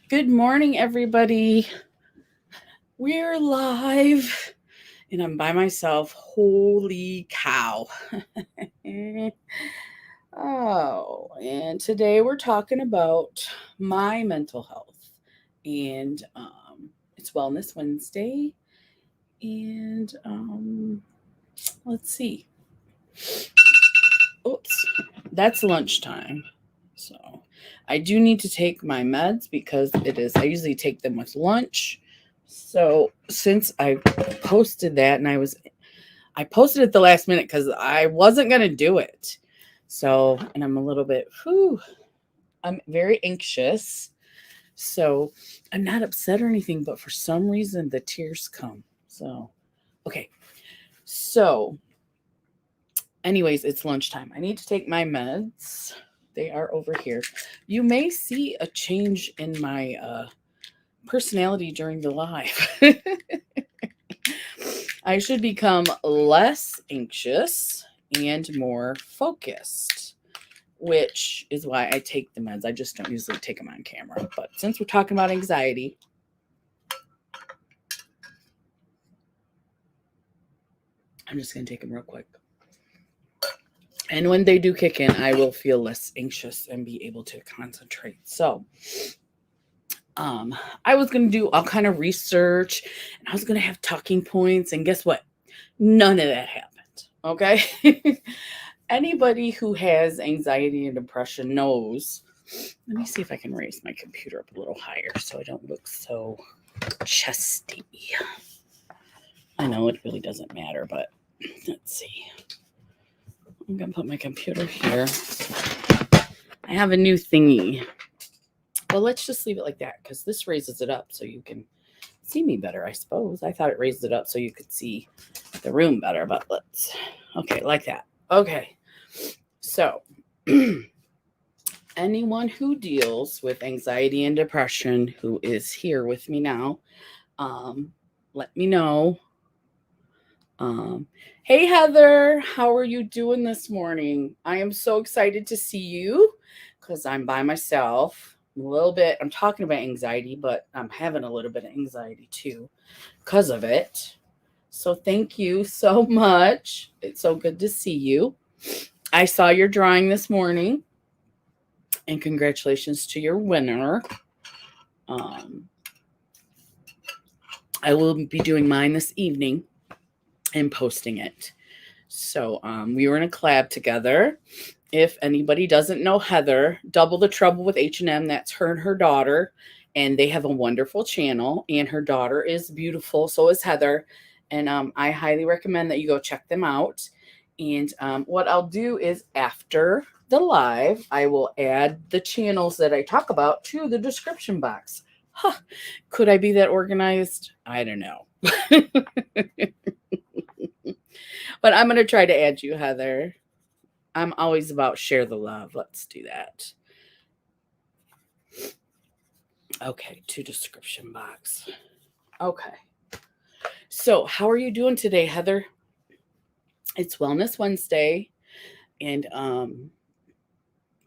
Good morning, everybody. We're live, and I'm by myself. Holy cow. And today we're talking about my mental health. And it's Wellness Wednesday. And let's see. Oops, that's lunchtime. So I do need to take my meds because I usually take them with lunch. So since I posted that and I posted it the last minute because I wasn't going to do it. So, and I'm a little bit, I'm very anxious. So I'm not upset or anything, but for some reason the tears come. So, okay. So, anyways, it's lunchtime. I need to take my meds. They are over here. You may see a change in my personality during the live. I should become less anxious and more focused, which is why I take the meds. I just don't usually take them on camera. But since we're talking about anxiety, I'm just going to take them real quick. And when they do kick in, I will feel less anxious and be able to concentrate. So, I was going to do all kind of research and I was going to have talking points. And guess what? None of that happened. Okay. Anybody who has anxiety and depression knows. Let me see if I can raise my computer up a little higher so I don't look so chesty. I know it really doesn't matter, but let's see. I'm going to put my computer here. I have a new thingy. Well, let's just leave it like that because this raises it up so you can see me better, I suppose. I thought it raised it up so you could see the room better, but okay, like that. Okay. So, anyone who deals with anxiety and depression who is here with me now, let me know. Hey, Heather, how are you doing this morning? I am so excited to see you because I'm by myself. I'm talking about anxiety, but I'm having a little bit of anxiety too because of it. So thank you so much. It's so good to see you. I saw your drawing this morning, and congratulations to your winner. Um, I will be doing mine this evening and posting it. So we were in a collab together. If anybody doesn't know Heather, Double the Trouble with H&M, that's her and her daughter. And they have a wonderful channel. And her daughter is beautiful. So is Heather. And I highly recommend that you go check them out. And what I'll do is after the live, I will add the channels that I talk about to the description box. Huh. Could I be that organized? I don't know. But I'm going to try to add you, Heather. I'm always about share the love. Let's do that. Okay, to description box. Okay. So, how are you doing today, Heather? It's Wellness Wednesday, and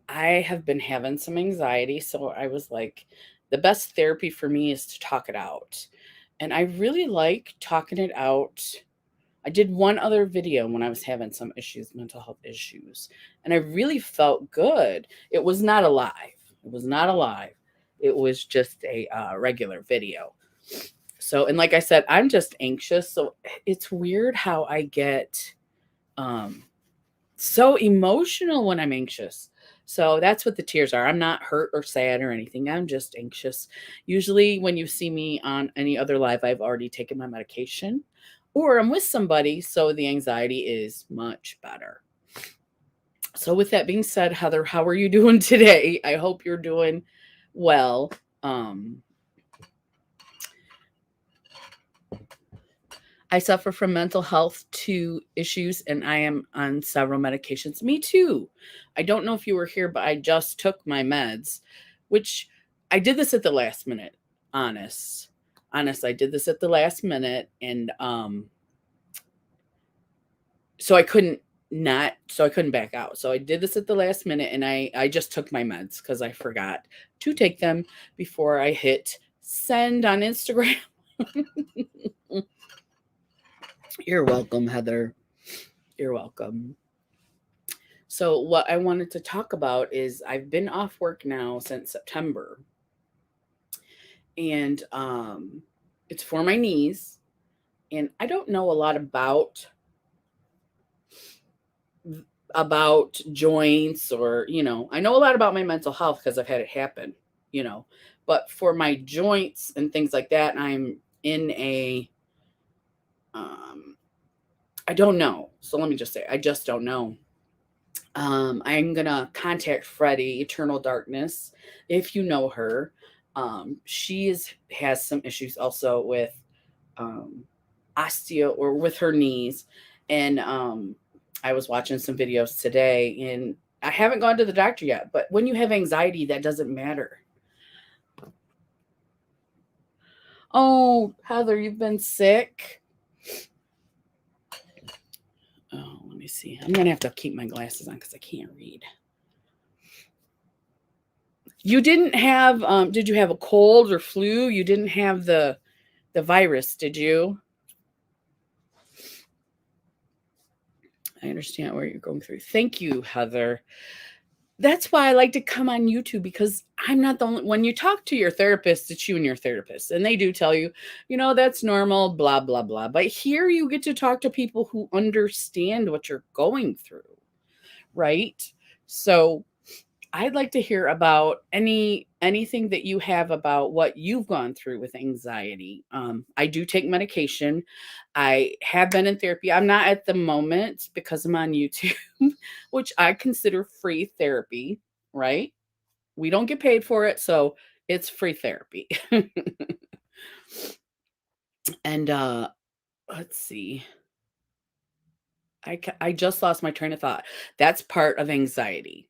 I have been having some anxiety, so I was like, the best therapy for me is to talk it out. And I really like talking it out. I did one other video when I was having some issues, mental health issues, and I really felt good. It was not a live. It was not a live. It was just a regular video. So, and like I said, I'm just anxious. So it's weird how I get so emotional when I'm anxious. So that's what the tears are. I'm not hurt or sad or anything. I'm just anxious. Usually, when you see me on any other live, I've already taken my medication or I'm with somebody. So the anxiety is much better. So, with that being said, Heather, how are you doing today? I hope you're doing well. I suffer from mental health issues and I am on several medications. Me too. I don't know if you were here, but I just took my meds, which I did this at the last minute. Honest, I did this at the last minute, and so I couldn't not so I couldn't back out. So I did this at the last minute, and I just took my meds because I forgot to take them before I hit send on Instagram. You're welcome, Heather. You're welcome. So what I wanted to talk about is I've been off work now since September, and it's for my knees, and I don't know a lot about joints, or I know a lot about my mental health because I've had it happen, you know but for my joints and things like that, I'm in a um I don't know. So let me just say I just don't know. I'm gonna contact Freddie Eternal Darkness, if you know her. She has some issues also with um osteo, or with her knees. And I was watching some videos today, and I haven't gone to the doctor yet, but when you have anxiety, that doesn't matter. Oh, Heather, you've been sick? Oh, let me see. I'm gonna have to keep my glasses on because I can't read. You didn't have did you have a cold or flu? You didn't have the virus, did you? I understand what you're going through. Thank you, Heather. That's why I like to come on YouTube, because I'm not the only. When you talk to your therapist, it's you and your therapist, and they do tell you, that's normal, blah blah blah. But here you get to talk to people who understand what you're going through, right? So I'd like to hear about anything that you have about what you've gone through with anxiety. I do take medication. I have been in therapy. I'm not at the moment because I'm on YouTube, which I consider free therapy, right? We don't get paid for it, so it's free therapy. And let's see. I just lost my train of thought. That's part of anxiety.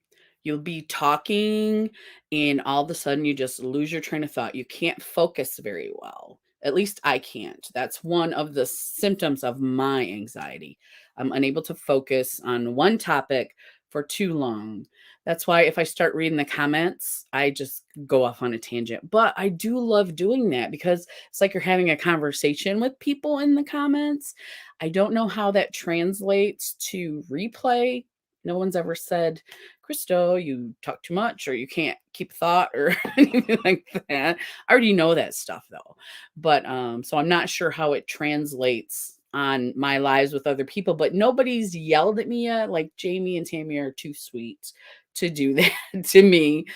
You'll be talking, and all of a sudden you just lose your train of thought. You can't focus very well. At least I can't. That's one of the symptoms of my anxiety. I'm unable to focus on one topic for too long. That's why if I start reading the comments, I just go off on a tangent. But I do love doing that because it's like you're having a conversation with people in the comments. I don't know how that translates to replay. No one's ever said, Christo, you talk too much, or you can't keep thought, or anything like that. I already know that stuff though. But so I'm not sure how it translates on my lives with other people, but nobody's yelled at me yet. Like Jamie and Tammy are too sweet to do that to me.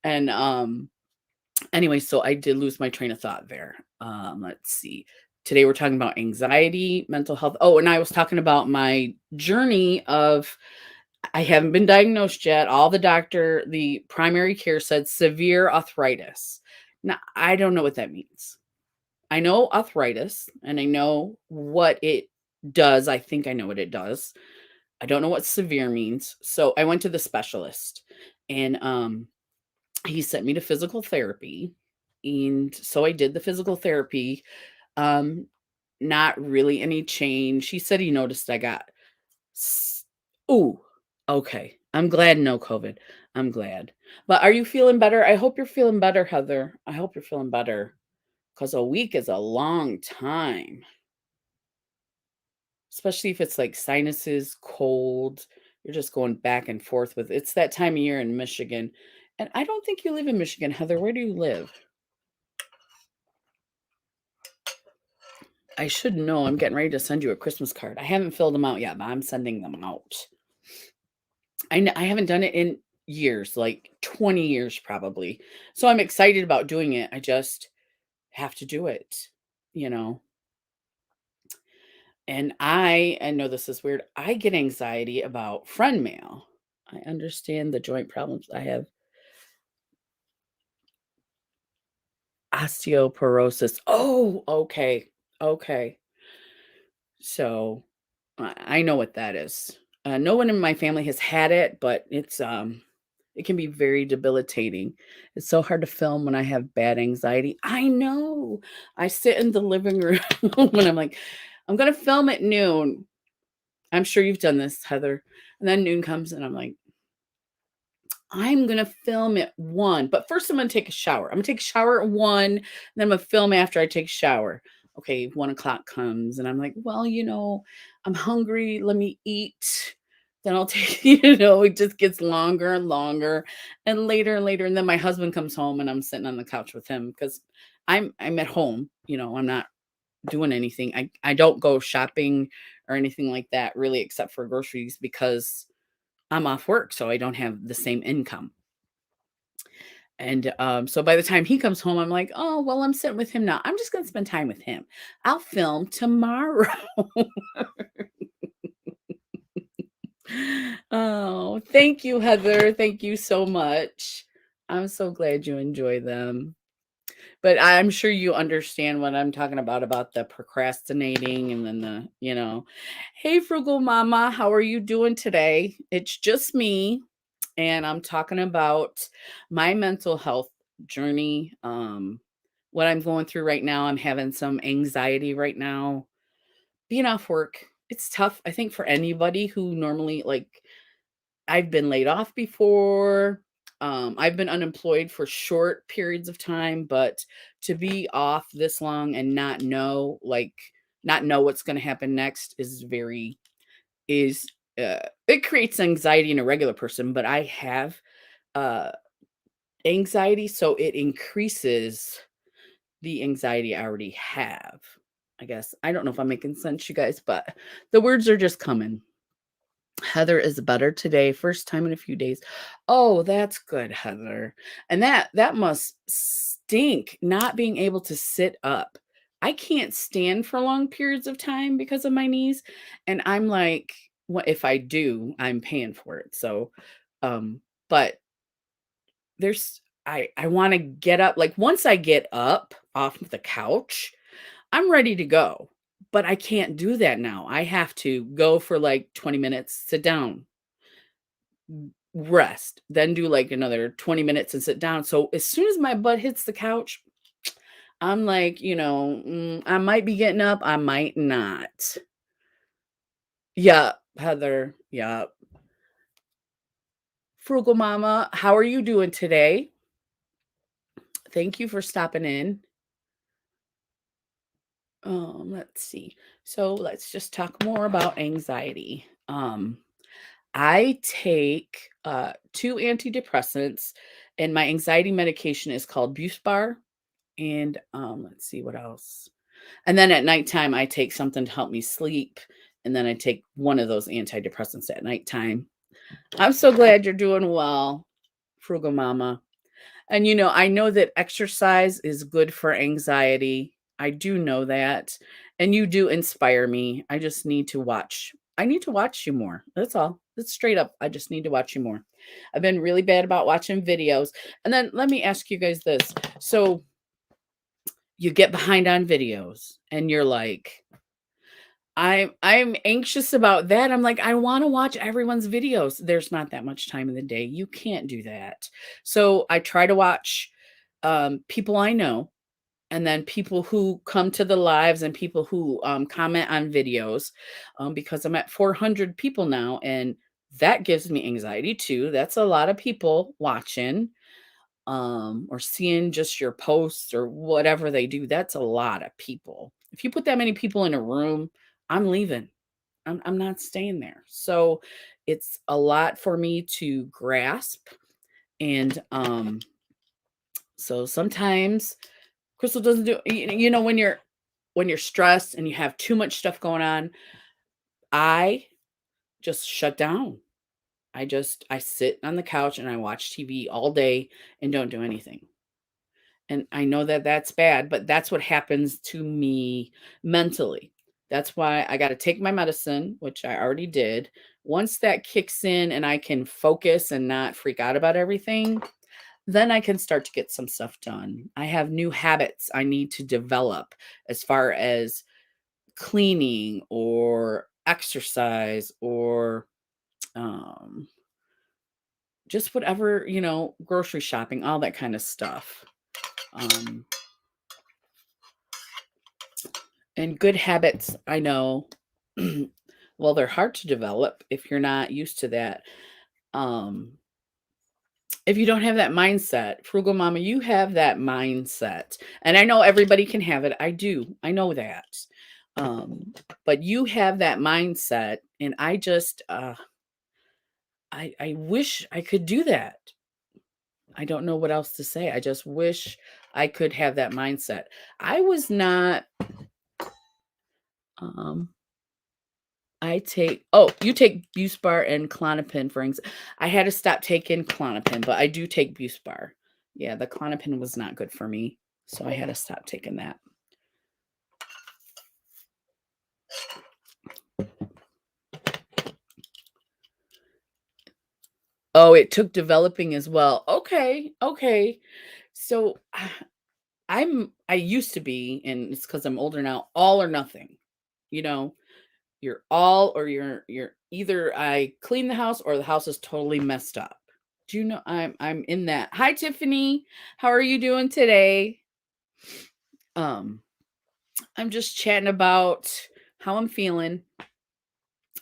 And anyway, so I did lose my train of thought there. Let's see. Today we're talking about anxiety, mental health. Oh, and I was talking about my journey of I haven't been diagnosed yet. The primary care said severe arthritis. Now, I don't know what that means. I know arthritis and I know what it does. I think I know what it does. I don't know what severe means. So I went to the specialist, and he sent me to physical therapy. And so I did the physical therapy. Um, Not really any change. He said he noticed I got ooh, okay. I'm glad no COVID. I'm glad. But are you feeling better? I hope you're feeling better, Heather. I hope you're feeling better, because a week is a long time, especially if it's like sinuses, cold. You're just going back and forth with it's that time of year in Michigan. And I don't think you live in Michigan, Heather. Where do you live? I should know. I'm getting ready to send you a Christmas card. I haven't filled them out yet, but I'm sending them out. I haven't done it in years, like 20 years probably. So I'm excited about doing it. I just have to do it, you know. And I know this is weird. I get anxiety about friend mail. I understand the joint problems. I have osteoporosis. Oh, okay. Okay. So I know what that is. No one in my family has had it, but it can be very debilitating. It's so hard to film when I have bad anxiety. I know. I sit in the living room when I'm like, I'm gonna film at noon. I'm sure you've done this, Heather. And then noon comes and I'm like, I'm gonna film at 1, but first I'm gonna take a shower. I'm gonna take a shower at 1, then I'm gonna film after I take a shower. Okay, 1 o'clock comes and I'm like, well, I'm hungry. Let me eat. Then I'll take, it just gets longer and longer and later and later. And then my husband comes home and I'm sitting on the couch with him because I'm at home, I'm not doing anything. I don't go shopping or anything like that really except for groceries because I'm off work, so I don't have the same income. And so by the time he comes home, I'm like, oh, well, I'm sitting with him now. I'm just going to spend time with him. I'll film tomorrow. Oh, thank you, Heather. Thank you so much. I'm so glad you enjoy them. But I'm sure you understand what I'm talking about the procrastinating and then hey, Frugal Mama, how are you doing today? It's just me, and I'm talking about my mental health journey. What I'm going through right now, I'm having some anxiety right now. Being off work, it's tough, I think, for anybody who normally I've been laid off before. I've been unemployed for short periods of time, but to be off this long and not know what's going to happen next is it creates anxiety in a regular person, but I have uh anxiety, so it increases the anxiety I already have. I guess I don't know if I'm making sense, you guys, but the words are just coming. Heather is better today, first time in a few days. Oh, that's good, Heather. And that must stink not being able to sit up. I can't stand for long periods of time because of my knees, and I'm like, what if I do, I'm paying for it. So, but I want to get up. Like once I get up off of the couch, I'm ready to go. But I can't do that now. I have to go for like 20 minutes, sit down, rest, then do like another 20 minutes and sit down. So as soon as my butt hits the couch, I'm like, I might be getting up, I might not. Yeah, Heather. Yeah. Frugal Mama, how are you doing today? Thank you for stopping in. Let's see. So let's just talk more about anxiety. I take 2 antidepressants, and my anxiety medication is called Buspar. And let's see what else. And then at nighttime, I take something to help me sleep. And then I take one of those antidepressants at nighttime. I'm so glad you're doing well, Frugal Mama. And I know that exercise is good for anxiety. I do know that. And you do inspire me. I just need to watch. I need to watch you more. That's all. That's straight up. I just need to watch you more. I've been really bad about watching videos. And then let me ask you guys this. So you get behind on videos and you're like, I'm anxious about that. I'm like, I want to watch everyone's videos. There's not that much time in the day. You can't do that. So I try to watch people I know, and then people who come to the lives and people who comment on videos, because I'm at 400 people now, and that gives me anxiety too. That's a lot of people watching, or seeing just your posts or whatever they do. That's a lot of people. If you put that many people in a room, I'm leaving. I'm not staying there. So it's a lot for me to grasp. And so sometimes Crystal doesn't do, when you're stressed and you have too much stuff going on, I just shut down. I sit on the couch and I watch TV all day and don't do anything. And I know that that's bad, but that's what happens to me mentally. That's why I got to take my medicine, which I already did. Once that kicks in and I can focus and not freak out about everything, then I can start to get some stuff done. I have new habits I need to develop as far as cleaning or exercise or um, just whatever, grocery shopping, all that kind of stuff. Um, and good habits, I know, Well, they're hard to develop if you're not used to that. Um, if you don't have that mindset, frugal mama, you have that mindset. And I know everybody can have it. I do. I know that. Um, but you have that mindset, and I wish I could do that. I don't know what else to say. I just wish I could have that mindset. I was not um you take Buspar and Clonopin for anxiety. I had to stop taking Clonopin, but I do take Buspar. Yeah, the Clonopin was not good for me, so I had to stop taking that. Oh, it took developing as well. Okay, okay. So I used to be, and it's because I'm older now, all or nothing. You know, you're all or you're either I clean the house or the house is totally messed up. Do you know I'm in that. Hi Tiffany. How are you doing today? Um I'm just chatting about how I'm feeling.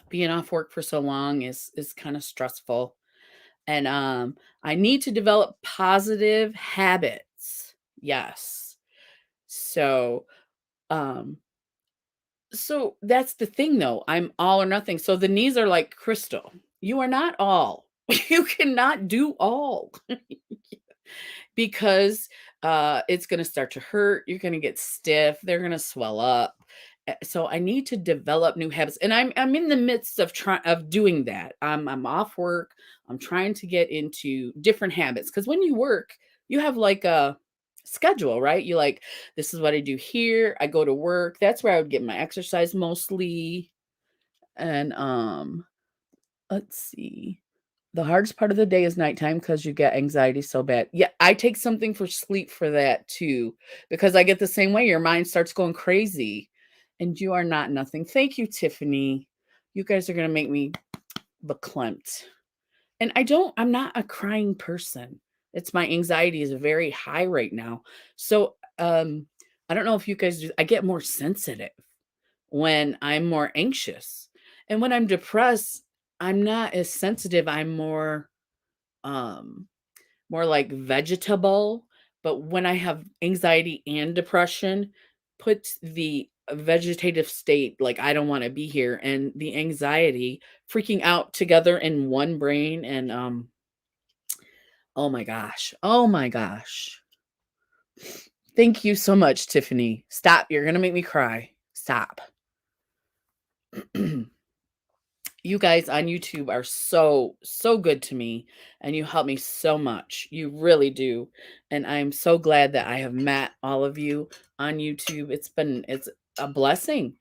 Being off work for so long is kind of stressful. And I need to develop positive habits. Yes. So um so that's the thing though. I'm all or nothing. So the knees are like crystal. You are not all. You cannot do all. Because it's going to start to hurt. You're going to get stiff. They're going to swell up. So I need to develop new habits, and I'm in the midst of doing that. I'm off work. I'm trying to get into different habits because when you work, you have like a schedule, right? You like this is what I do here. I go to work. That's where I would get my exercise mostly, and let's see. The hardest part of the day is nighttime because you get anxiety so bad. Yeah, I take something for sleep for that too, because I get the same way. Your mind starts going crazy, and you are not nothing. Thank you, Tiffany. You guys are gonna make me beklempt. And I'm not a crying person. It's my anxiety is very high right now. So I don't know if you guys do, I get more sensitive when I'm more anxious. And when I'm depressed, I'm not as sensitive. I'm um more like vegetable. But when I have anxiety and depression, put the vegetative state, like I don't want to be here, and the anxiety freaking out together in one brain. And oh my gosh. Oh my gosh. Thank you so much, Tiffany. Stop. You're gonna make me cry. Stop. You guys on YouTube are so good to me, and you help me so much. You really do. And I'm so glad that I have met all of you on YouTube. It's a blessing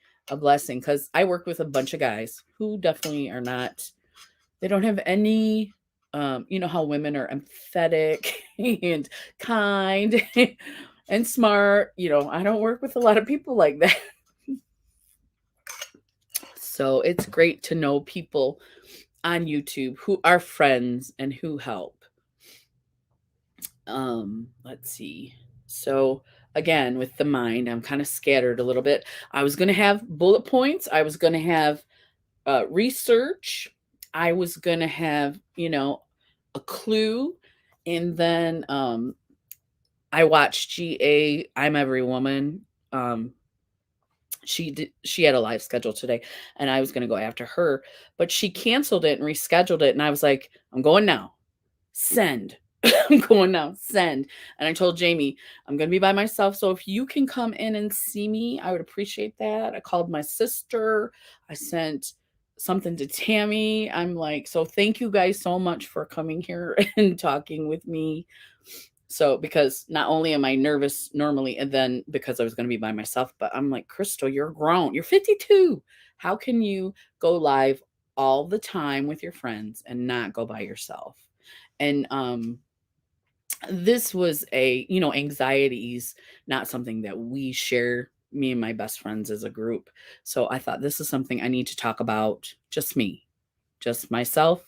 cuz I work with a bunch of guys who definitely are not they don't have any you know how women are empathetic and kind and smart. I don't work with a lot of people like that. So it's great to know people on YouTube who are friends and who help. Let's see. So again, with the mind, I'm kind of scattered a little bit. I was going to have bullet points. I was going to have research. I was going to have, a clue. And then I watched GA, I'm Every Woman. She had a live schedule today, and I was going to go after her, but she canceled it and rescheduled it. And I was like, I'm going now. Send. I'm going now. Send. And I told Jamie, I'm going to be by myself. So if you can come in and see me, I would appreciate that. I called my sister. I sent something to Tammy. I'm like, so thank you guys so much for coming here and talking with me. So, because not only am I nervous normally, and then because I was going to be by myself, but I'm like, Crystal, you're grown. You're 52. How can you go live all the time with your friends and not go by yourself? And this was anxieties, not something that we share, me and my best friends as a group. So I thought this is something I need to talk about, just me, just myself,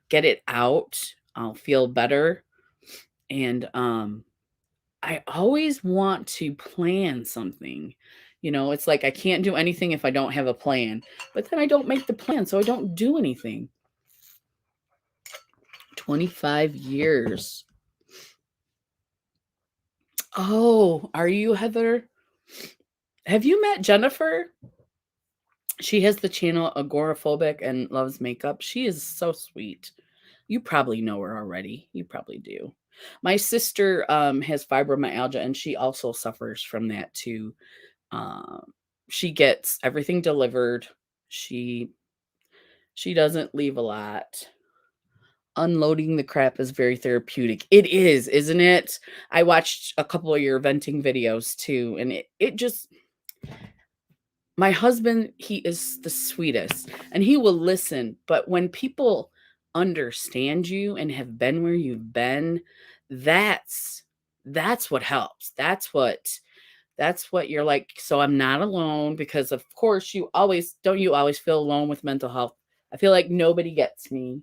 get it out. I'll feel better. And I always want to plan something. It's like I can't do anything if I don't have a plan. But then I don't make the plan, so I don't do anything. 25 years. Oh, are you Heather? Have you met Jennifer? She has the channel Agoraphobic and loves makeup. She is so sweet. You probably know her already. You probably do. My sister has fibromyalgia and she also suffers from that too. She gets everything delivered. She doesn't leave a lot. Unloading the crap is very therapeutic. It is, isn't it? I watched a couple of your venting videos too, and it just my husband, he is the sweetest and he will listen, but when people understand you and have been where you've been, that's that's what helps. That's what you're like, so I'm not alone because of course you always feel alone with mental health. I feel like nobody gets me.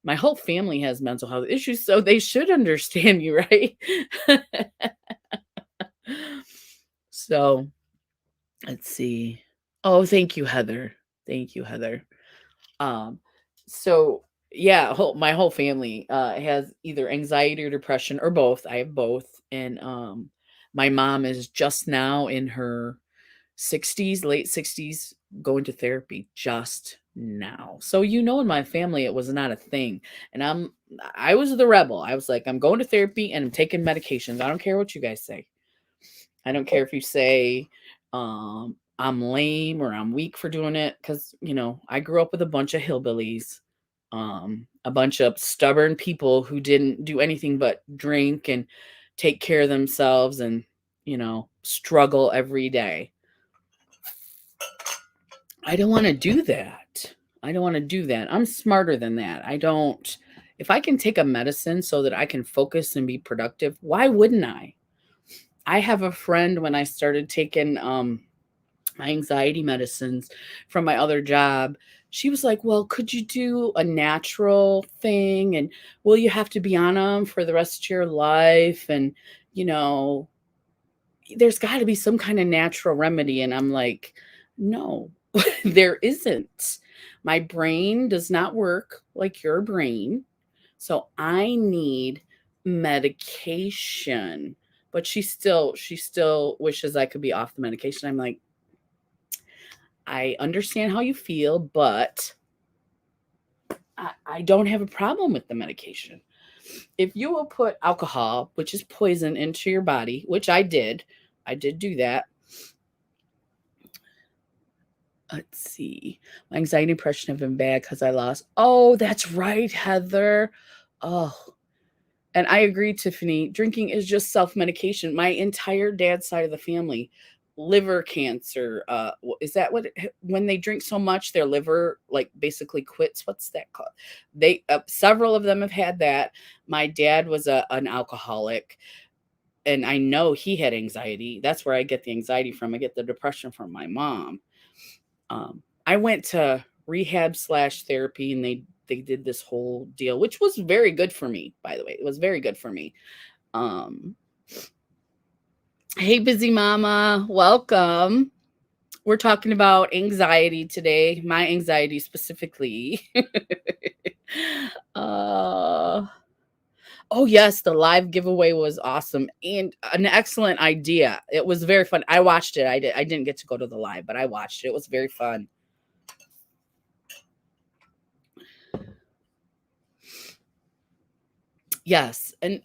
My whole family has mental health issues, so they should understand you, right? So, let's see. Oh, thank you, Heather. Thank you, Heather. Um, so yeah, my whole family has either anxiety or depression or both. I have both, and my mom is just now in her 60s, late 60s, going to therapy just now. So in my family it was not a thing. And I was the rebel. I was like, I'm going to therapy and I'm taking medications. I don't care what you guys say. I don't care if you say I'm lame or I'm weak for doing it cuz I grew up with a bunch of hillbillies. A bunch of stubborn people who didn't do anything but drink and take care of themselves and struggle every day. I don't want to do that. I don't want to do that. I'm smarter than that. I don't. If I can take a medicine so that I can focus and be productive, why wouldn't I? I have a friend when I started taking my anxiety medicines from my other job. She was like, "Well, could you do a natural thing? And will you have to be on them for the rest of your life? And you know, there's got to be some kind of natural remedy." And I'm like, no, there isn't. My brain does not work like your brain. So I need medication. But she still wishes I could be off the medication. I'm like, I understand how you feel, but I don't have a problem with the medication. If you will put alcohol, which is poison, into your body, which I did do that. Let's see. My anxiety and depression have been bad because I lost. Oh, that's right, Heather. Oh, and I agree, Tiffany. Drinking is just self medication. My entire dad's side of the family, liver cancer. Is that when they drink so much, their liver like basically quits? What's that called? They several of them have had that. My dad was an alcoholic, and I know he had anxiety. That's where I get the anxiety from. I get the depression from my mom. I went to rehab slash therapy and they did this whole deal, which was very good for me, by the way. It was very good for me. Um, hey, busy mama, welcome. We're talking about anxiety today, my anxiety specifically. uh, oh, yes, the live giveaway was awesome and an excellent idea. It was very fun. I watched it. I didn't get to go to the live, but I watched it. It was very fun. Yes. And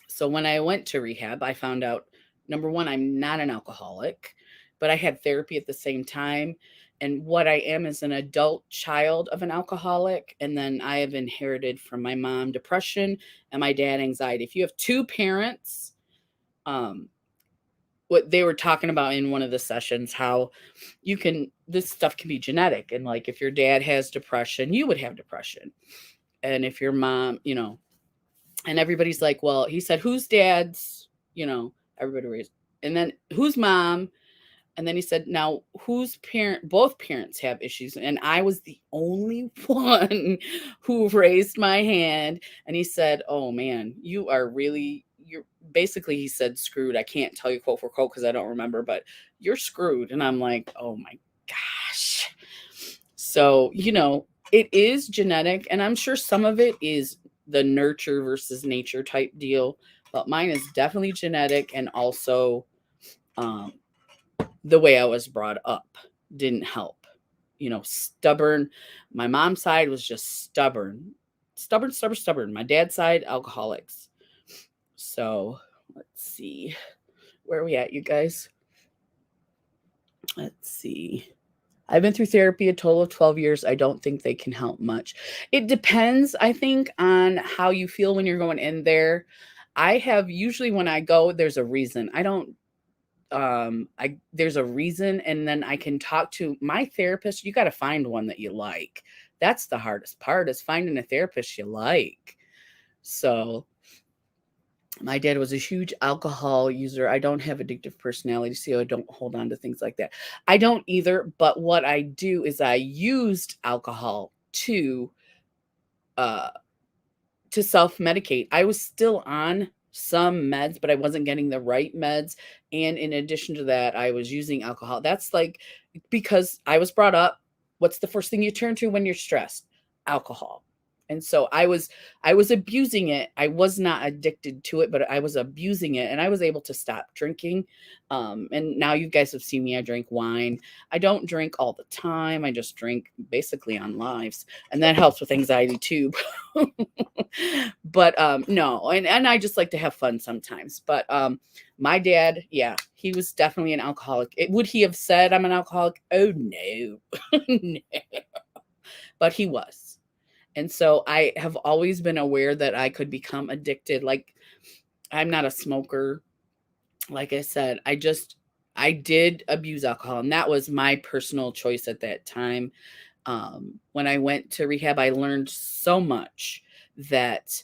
so when I went to rehab, I found out number one, I'm not an alcoholic, but I had therapy at the same time. And what I am is an adult child of an alcoholic. And then I have inherited from my mom depression and my dad anxiety. If you have two parents, um, what they were talking about in one of the sessions, how this stuff can be genetic. And like if your dad has depression, you would have depression. And if your mom, and everybody's like, well, he said, whose dad's, everybody raised, and then whose mom, and then he said, now whose parent, both parents have issues, and I was the only one who raised my hand, and he said, oh man, you're basically, he said, screwed. I can't tell you quote for quote because I don't remember, but you're screwed. And I'm like, oh my gosh. So, it is genetic, and I'm sure some of it is the nurture versus nature type deal, but mine is definitely genetic, and also um, the way I was brought up didn't help. Stubborn. My mom's side was just stubborn. Stubborn, stubborn, stubborn. My dad's side, alcoholics. So let's see. Where are we at, you guys? Let's see. I've been through therapy a total of 12 years. I don't think they can help much. It depends, I think, on how you feel when you're going in there. I have usually when I go, there's a reason. I don't there's a reason, and then I can talk to my therapist. You got to find one that you like. That's the hardest part, is finding a therapist you like. So my dad was a huge alcohol user. I don't have addictive personality, so I don't hold on to things like that. I don't either, but what I do is I used alcohol uh to self-medicate. I was still on some meds, but I wasn't getting the right meds. And in addition to that, I was using alcohol. That's like, because I was brought up, what's the first thing you turn to when you're stressed? Alcohol. And so I was abusing it. I was not addicted to it, but I was abusing it, and I was able to stop drinking. And now you guys have seen me. I drink wine. I don't drink all the time. I just drink basically on lives, and that helps with anxiety too. But no, and I just like to have fun sometimes. But my dad, yeah, he was definitely an alcoholic. Would he have said I'm an alcoholic? Oh no. No. But he was. And so I have always been aware that I could become addicted. Like, I'm not a smoker. Like I said, I did abuse alcohol, and that was my personal choice at that time. When I went to rehab, I learned so much that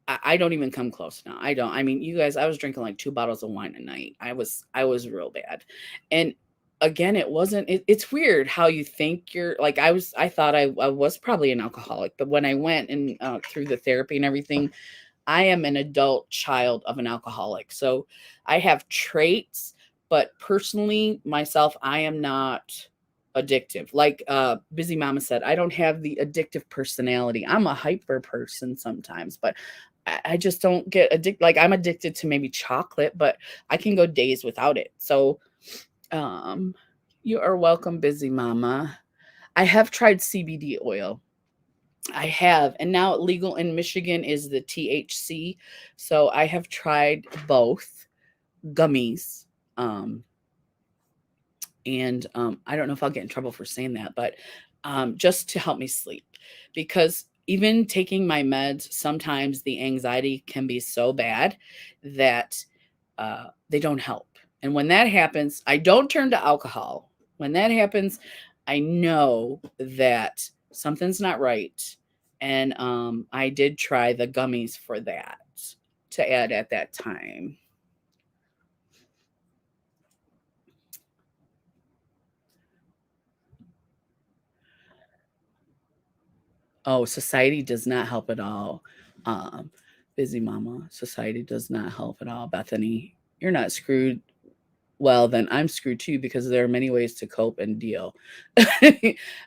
I don't even come close now. I don't. I mean, you guys, I was drinking like 2 bottles of wine a night. I was real bad. And again, it's weird how you think you're like, I thought I was probably an alcoholic, but when I went and through the therapy and everything, I am an adult child of an alcoholic. So I have traits, but personally, myself, I am not addictive. Like Busy Mama said, I don't have the addictive personality. I'm a hyper person sometimes, but I just don't get addicted. Like, I'm addicted to maybe chocolate, but I can go days without it. So um, you are welcome, Busy Mama. I have tried CBD oil. I have, and now legal in Michigan is the THC. So I have tried both gummies. Um, and I don't know if I'll get in trouble for saying that, but just to help me sleep, because even taking my meds, sometimes the anxiety can be so bad that they don't help. And when that happens, I don't turn to alcohol. When that happens, I know that something's not right. And I did try the gummies for that to add at that time. Oh, society does not help at all. Um, Busy Mama, society does not help at all. Bethany, you're not screwed. Well, then I'm screwed too, because there are many ways to cope and deal.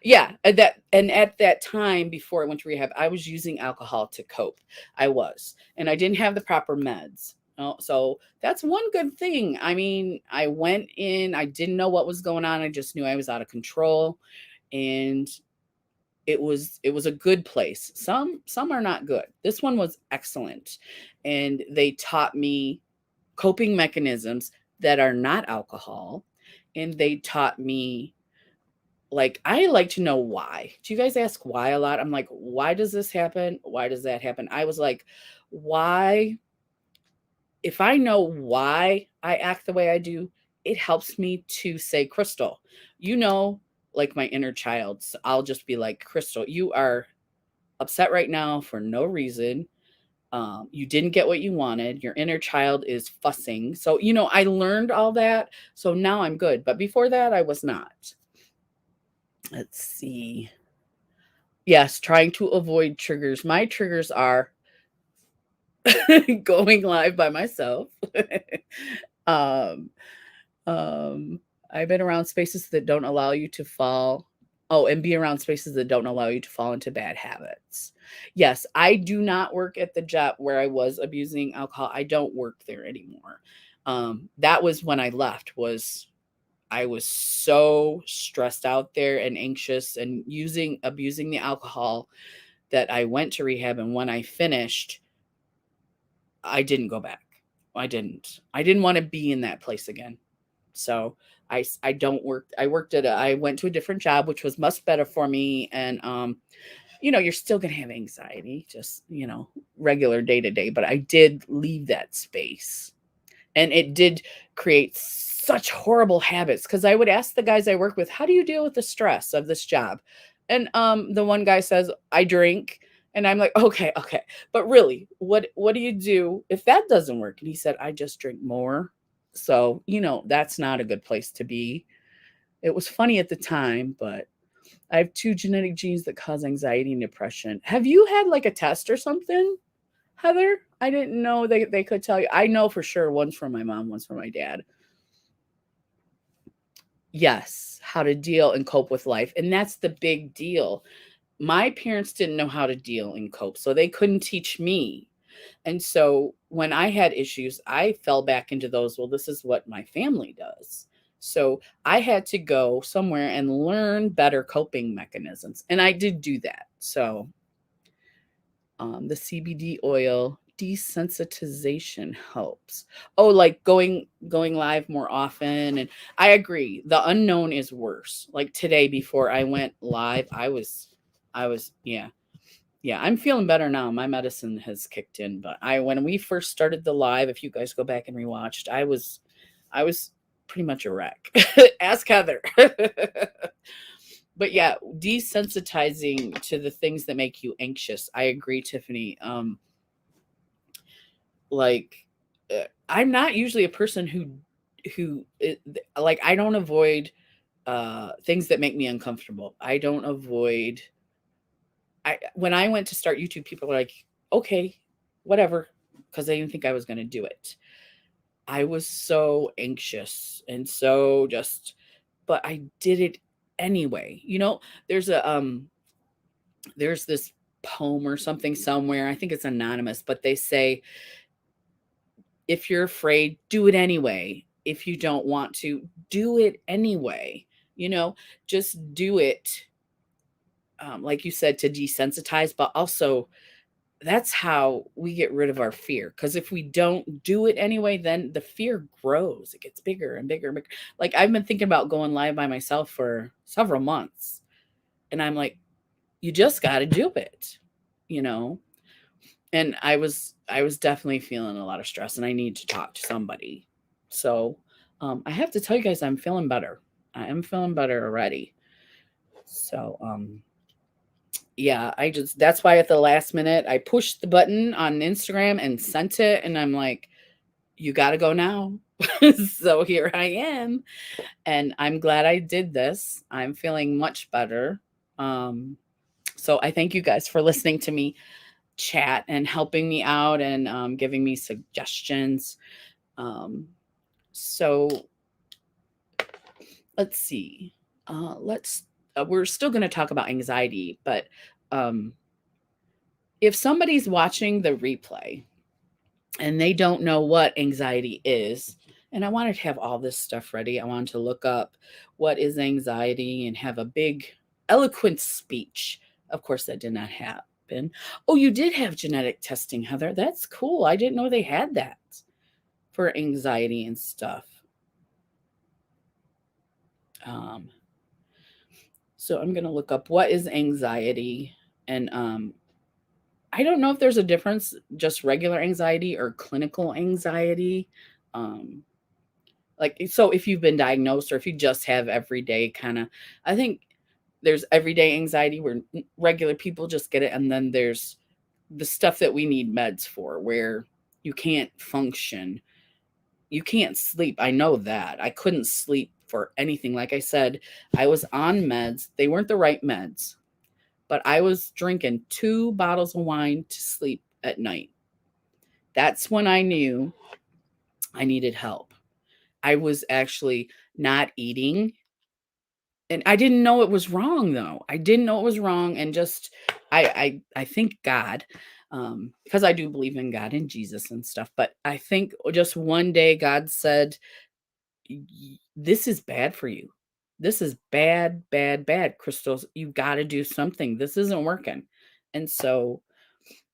Yeah, and at that time before I went to rehab, I was using alcohol to cope. I was, and I didn't have the proper meds. So that's one good thing. I mean, I went in, I didn't know what was going on. I just knew I was out of control, and it was a good place. Some are not good. This one was excellent, and they taught me coping mechanisms that are not alcohol, and they taught me, like, I like to know why. Do you guys ask why a lot? I'm like, why does this happen? Why does that happen? I was like, why? If I know why I act the way I do, it helps me to say, Crystal, like my inner child. So I'll just be like, Crystal, you are upset right now for no reason. You didn't get what you wanted. Your inner child is fussing. So, I learned all that. So now I'm good. But before that, I was not. Let's see. Yes, trying to avoid triggers. My triggers are going live by myself. um, um, I've been around spaces that don't allow you to fall. Oh, and be around spaces that don't allow you to fall into bad habits. Yes, I do not work at the job where I was abusing alcohol. I don't work there anymore. That was when I left. Was I was so stressed out there and anxious and abusing the alcohol that I went to rehab, and when I finished, I didn't go back. I didn't. I didn't want to be in that place again. So I don't work. I went to a different job, which was much better for me. And you're still gonna have anxiety, just regular day to day. But I did leave that space, and it did create such horrible habits, because I would ask the guys I work with, how do you deal with the stress of this job? And the one guy says, I drink. And I'm like, okay, but really, what do you do if that doesn't work? And he said, I just drink more. So that's not a good place to be. It was funny at the time, but I have two genetic genes that cause anxiety and depression. Have you had like a test or something, Heather? I didn't know they could tell you. I know for sure one's from my mom, one's from my dad. Yes, how to deal and cope with life. And that's the big deal. My parents didn't know how to deal and cope, so they couldn't teach me. And so when I had issues, I fell back into those, well, this is what my family does. So I had to go somewhere and learn better coping mechanisms. And I did do that. So the CBD oil desensitization helps. Oh, like going live more often. And I agree. The unknown is worse. Like today before I went live, I was yeah, I'm feeling better now. My medicine has kicked in, but when we first started the live, if you guys go back and rewatched, I was pretty much a wreck. Ask Heather. But yeah, desensitizing to the things that make you anxious. I agree, Tiffany. Like I'm not usually a person like I don't avoid things that make me uncomfortable. I don't avoid when I went to start YouTube, people were like, okay, whatever, because they didn't think I was going to do it. I was so anxious and so but I did it anyway. There's this poem or something somewhere. I think it's anonymous, but they say, if you're afraid, do it anyway. If you don't want to, do it anyway. Just do it. Like you said, to desensitize, but also that's how we get rid of our fear. Because if we don't do it anyway, then the fear grows. It gets bigger and bigger and bigger. Like I've been thinking about going live by myself for several months. And I'm like, you just got to do it, you know? And I was definitely feeling a lot of stress, and I need to talk to somebody. So I have to tell you guys, I'm feeling better. I am feeling better already. So yeah, that's why at the last minute I pushed the button on Instagram and sent it, and I'm like, you got to go now. So here I am, and I'm glad I did this. I'm feeling much better. So I thank you guys for listening to me chat and helping me out, and giving me suggestions. So let's see. We're still going to talk about anxiety, but um, if somebody's watching the replay and they don't know what anxiety is, and I wanted to have all this stuff ready. I wanted to look up what is anxiety and have a big, eloquent speech. Of course, that did not happen. Oh, you did have genetic testing, Heather. That's cool. I didn't know they had that for anxiety and stuff. So I'm going to look up what is anxiety. And I don't know if there's a difference, just regular anxiety or clinical anxiety. So if you've been diagnosed, or if you just have everyday I think there's everyday anxiety where regular people just get it. And then there's the stuff that we need meds for, where you can't function. You can't sleep. I know that. I couldn't sleep for anything. Like I said, I was on meds. They weren't the right meds, but I was drinking 2 bottles of wine to sleep at night. That's when I knew I needed help. I was actually not eating, and I didn't know it was wrong though. I didn't know it was wrong, and just I think God, because I do believe in God and Jesus and stuff, but I think just one day God said, This is bad for you. This is bad, bad, bad, Crystals. You got to do something. This isn't working." And so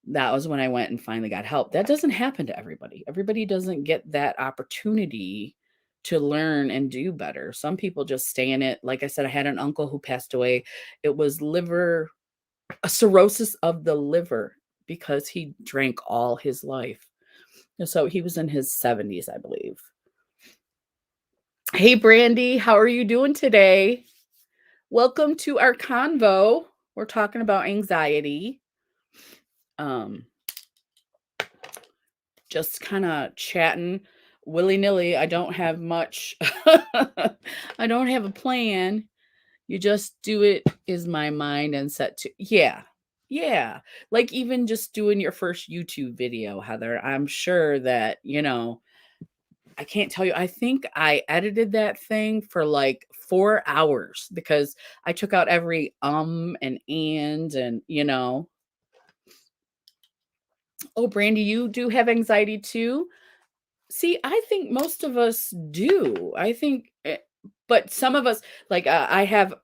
that was when I went and finally got help. That doesn't happen to everybody. Everybody doesn't get that opportunity to learn and do better. Some people just stay in it. Like I said, I had an uncle who passed away. It was a cirrhosis of the liver because he drank all his life. And so he was in his 70s, I believe. Hey, Brandy, how are you doing today? Welcome to our convo. We're talking about anxiety. Um, just kind of chatting willy-nilly. I don't have much. I don't have a plan. You just do it is my mind and set to. Yeah. Yeah. Like even just doing your first YouTube video, Heather. I'm sure that, I can't tell you. I think I edited that thing for like 4 hours because I took out every and. Oh, Brandy, you do have anxiety too? See, I think most of us do. I think, but some of us, like I have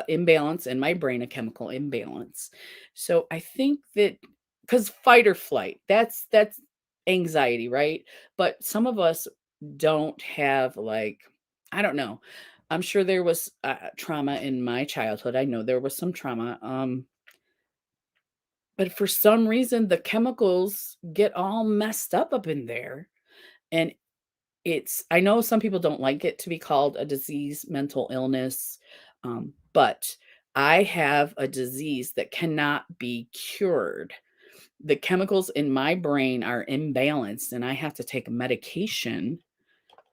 imbalance in my brain, a chemical imbalance. So I think that because fight or flight, that's anxiety, right? But some of us don't have like, I don't know. I'm sure there was trauma in my childhood. I know there was some trauma. But for some reason, the chemicals get all messed up in there. And I know some people don't like it to be called a disease, mental illness, but I have a disease that cannot be cured. The chemicals in my brain are imbalanced, and I have to take medication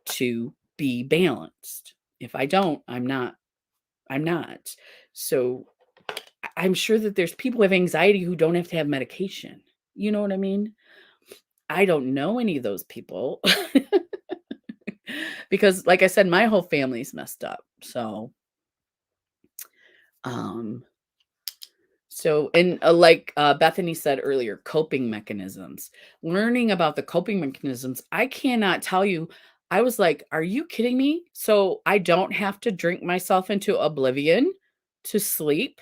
to be balanced. If I don't, I'm not. I'm not. So I'm sure that there's people who have anxiety who don't have to have medication. You know what I mean? I don't know any of those people. Because like I said, my whole family's messed up. Um, like Bethany said earlier, coping mechanisms. Learning about the coping mechanisms, I cannot tell you. I was like, are you kidding me? So I don't have to drink myself into oblivion to sleep.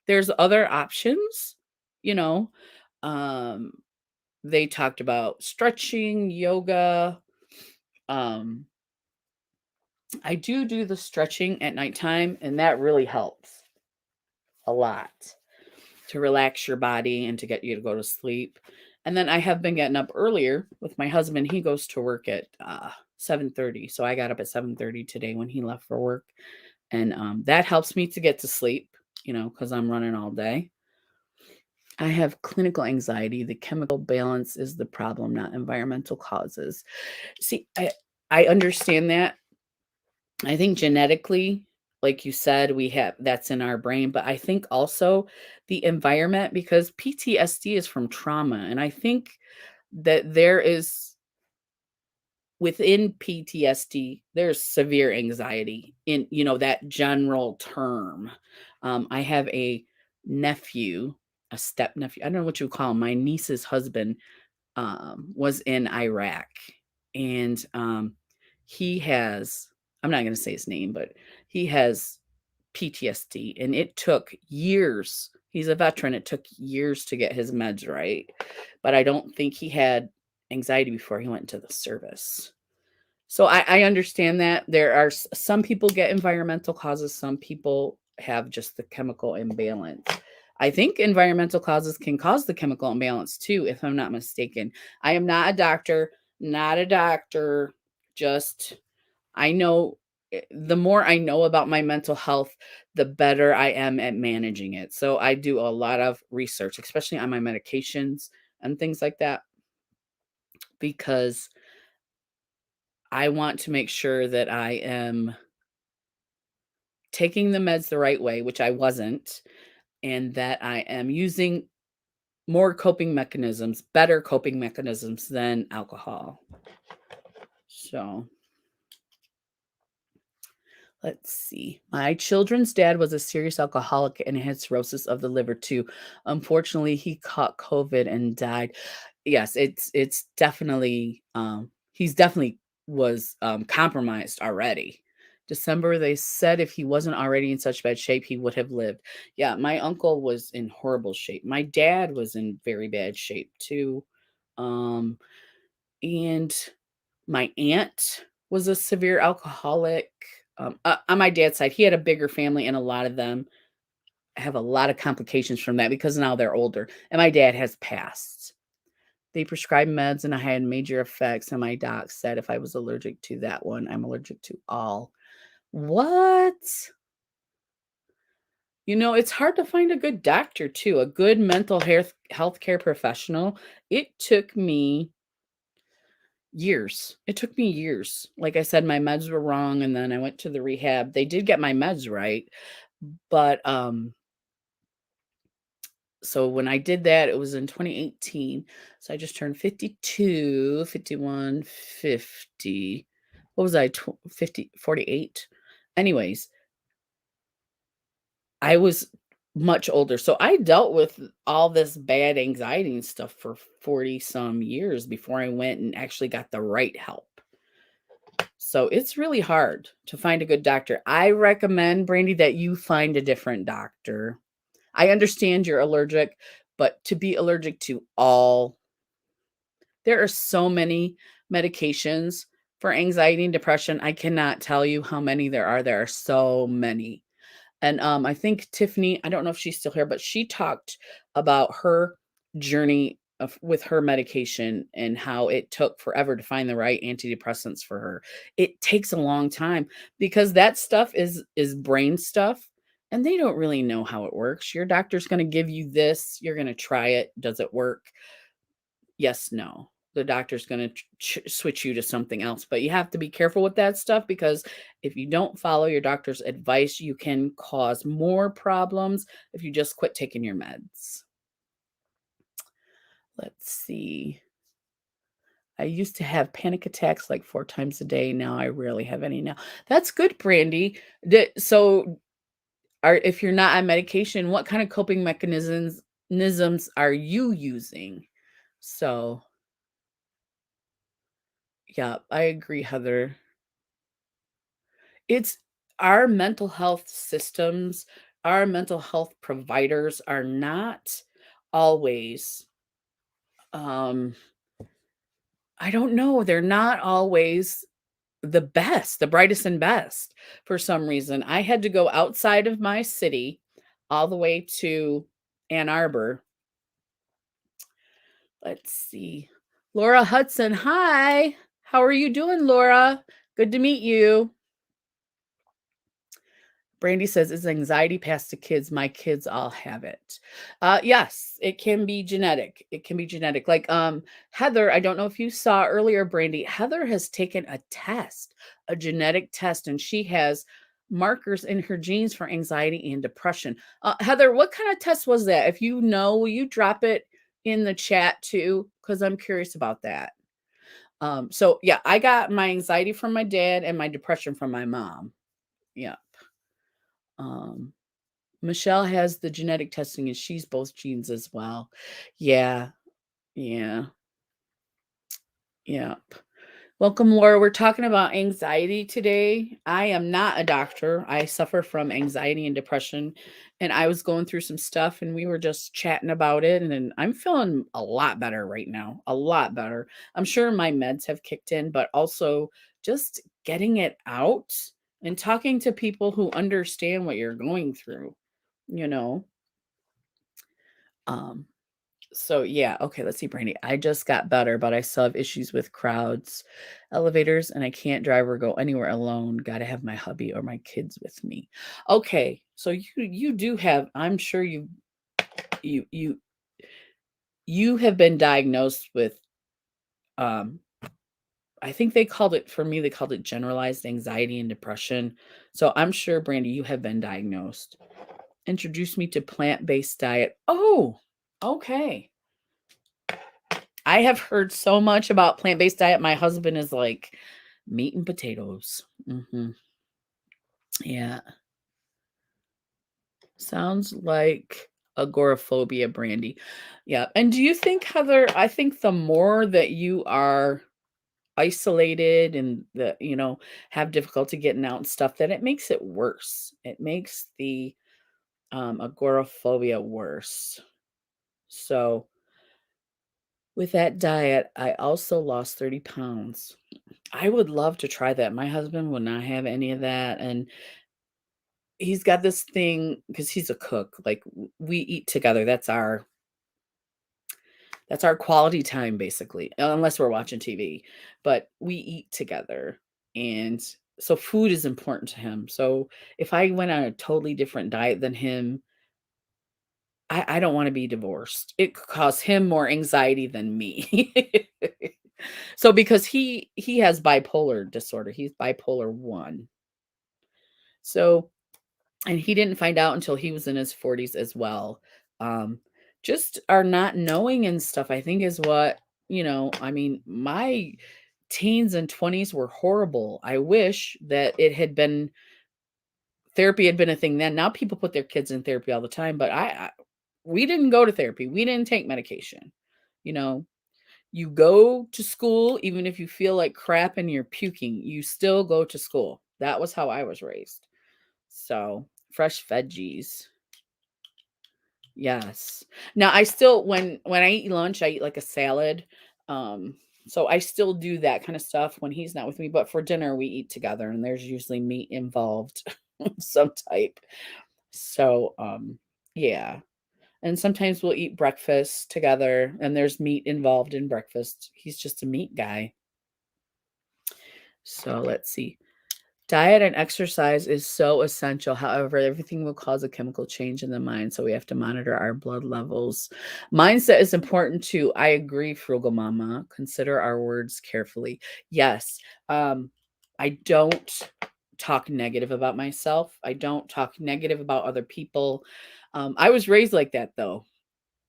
There's other options, you know. Um, they talked about stretching, yoga. Um, I do the stretching at nighttime, and that really helps a lot to relax your body and to get you to go to sleep. And then I have been getting up earlier with my husband. He goes to work at 7:30, so I got up at 7:30 today when he left for work, and that helps me to get to sleep. Because I'm running all day. I have clinical anxiety. The chemical balance is the problem, not environmental causes. See, I understand that. I think genetically, like you said, we have that's in our brain, but I think also the environment, because PTSD is from trauma. And I think that there is within PTSD, there's severe anxiety in, that general term. I have a nephew, a step nephew. I don't know what you call him. My niece's husband was in Iraq, and he has, I'm not going to say his name, but he has PTSD, and it took years. He's a veteran. It took years to get his meds right, but I don't think he had anxiety before he went into the service. So I understand that there are some people get environmental causes, some people have just the chemical imbalance. I think environmental causes can cause the chemical imbalance too, if I'm not mistaken. I am not a doctor, not a doctor. Just I know the more I know about my mental health, the better I am at managing it. So I do a lot of research, especially on my medications and things like that, because I want to make sure that I am taking the meds the right way, which I wasn't, and that I am using more coping mechanisms, better coping mechanisms than alcohol. So, let's see. My children's dad was a serious alcoholic and had cirrhosis of the liver too. Unfortunately, he caught COVID and died. Yes, it's definitely he's definitely was compromised already. December, they said if he wasn't already in such bad shape, he would have lived. Yeah, my uncle was in horrible shape. My dad was in very bad shape too. Um, and my aunt was a severe alcoholic. On my dad's side, he had a bigger family, and a lot of them have a lot of complications from that because now they're older. And my dad has passed. They prescribed meds, and I had major effects. And my doc said if I was allergic to that one, I'm allergic to all. What? It's hard to find a good doctor too, a good mental healthcare professional. It took me years. It took me years. Like I said, my meds were wrong, and then I went to the rehab. They did get my meds right, but, so when I did that, it was in 2018. So I just turned 52, 51, 50. What was I, 50, 48? Anyways, I was much older. So I dealt with all this bad anxiety and stuff for 40 some years before I went and actually got the right help. So it's really hard to find a good doctor. I recommend, Brandy, that you find a different doctor. I understand you're allergic, but to be allergic to all, there are so many medications for anxiety and depression. I cannot tell you how many there are. There are so many. And I think Tiffany, I don't know if she's still here, but she talked about her journey with her medication and how it took forever to find the right antidepressants for her. It takes a long time because that stuff is brain stuff, and they don't really know how it works. Your doctor's going to give you this, you're going to try it. Does it work? Yes, no. The doctor's gonna switch you to something else, but you have to be careful with that stuff because if you don't follow your doctor's advice, you can cause more problems if you just quit taking your meds. Let's see. I used to have panic attacks like 4 times a day. Now I rarely have any now. That's good, Brandy. So if you're not on medication, what kind of coping mechanisms are you using? So, yeah, I agree, Heather. It's our mental health systems, our mental health providers are not always, um, I don't know, they're not always the best, the brightest and best for some reason. I had to go outside of my city all the way to Ann Arbor. Let's see. Laura Hudson, hi. How are you doing, Laura? Good to meet you. Brandy says, "Is anxiety passed to kids? My kids all have it." Yes, it can be genetic. It can be genetic. Like Heather, I don't know if you saw earlier, Brandy. Heather has taken a test, a genetic test, and she has markers in her genes for anxiety and depression. Heather, what kind of test was that? If you know, will you drop it in the chat too? Because I'm curious about that. So yeah, I got my anxiety from my dad and my depression from my mom. Yeah. Um, Michelle has the genetic testing and she's both genes as well. Yeah. Yeah. Yeah. Welcome, Laura. We're talking about anxiety today. I am not a doctor. I suffer from anxiety and depression. And I was going through some stuff and we were just chatting about it. And then I'm feeling a lot better right now. A lot better. I'm sure my meds have kicked in, but also just getting it out and talking to people who understand what you're going through, you know? Um, So yeah, okay, let's see, Brandy. I just got better, but I still have issues with crowds, elevators, and I can't drive or go anywhere alone. Got to have my hubby or my kids with me. Okay, so you do have. I'm sure you you you have been diagnosed with. Um, I think they called it for me. They called it generalized anxiety and depression. So I'm sure, Brandy, you have been diagnosed. Introduce me to plant-based diet. Oh, okay. I have heard so much about plant-based diet. My husband is like meat and potatoes. Yeah. Sounds like agoraphobia, Brandy. Yeah. And do you think, Heather, I think the more that you are isolated and have difficulty getting out and stuff, that it makes it worse. It makes the agoraphobia worse. So with that diet, I also lost 30 pounds. I would love to try that. My husband would not have any of that. And he's got this thing because he's a cook. Like we eat together. That's our quality time, basically, unless we're watching TV. But we eat together. And so food is important to him. So if I went on a totally different diet than him, I don't want to be divorced. It could cause him more anxiety than me. So because he has bipolar disorder, he's bipolar 1. So, and he didn't find out until he was in his 40s as well. Um, just our not knowing and stuff, I think is what, I mean, my teens and 20s were horrible. I wish that therapy had been a thing then. Now people put their kids in therapy all the time, but we didn't go to therapy. We didn't take medication. You know, you go to school, even if you feel like crap and you're puking, you still go to school. That was how I was raised. So, fresh veggies. Yes. Now I still when I eat lunch, I eat like a salad. Um, so I still do that kind of stuff when he's not with me, but for dinner we eat together and there's usually meat involved of some type. So, yeah. And sometimes we'll eat breakfast together and there's meat involved in breakfast. He's just a meat guy. So, let's see. Diet and exercise is so essential. However, everything will cause a chemical change in the mind, so we have to monitor our blood levels. Mindset is important too. I agree, Frugal Mama. Consider our words carefully. Yes, I don't talk negative about myself. I don't talk negative about other people. I was raised like that though,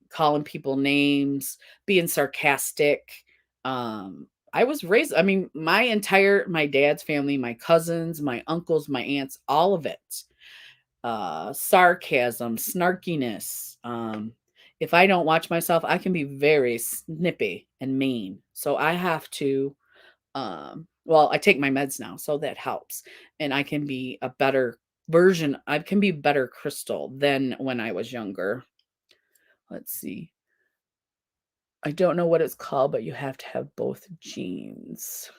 calling people names, being sarcastic. I was raised, I mean, my dad's family, my cousins, my uncles, my aunts, all of it. Sarcasm, snarkiness. If I don't watch myself, I can be very snippy and mean. So I have to well, I take my meds now, so that helps. And I can be a better version. I can be better Crystal than when I was younger. Let's see. I don't know what it's called, but you have to have both genes.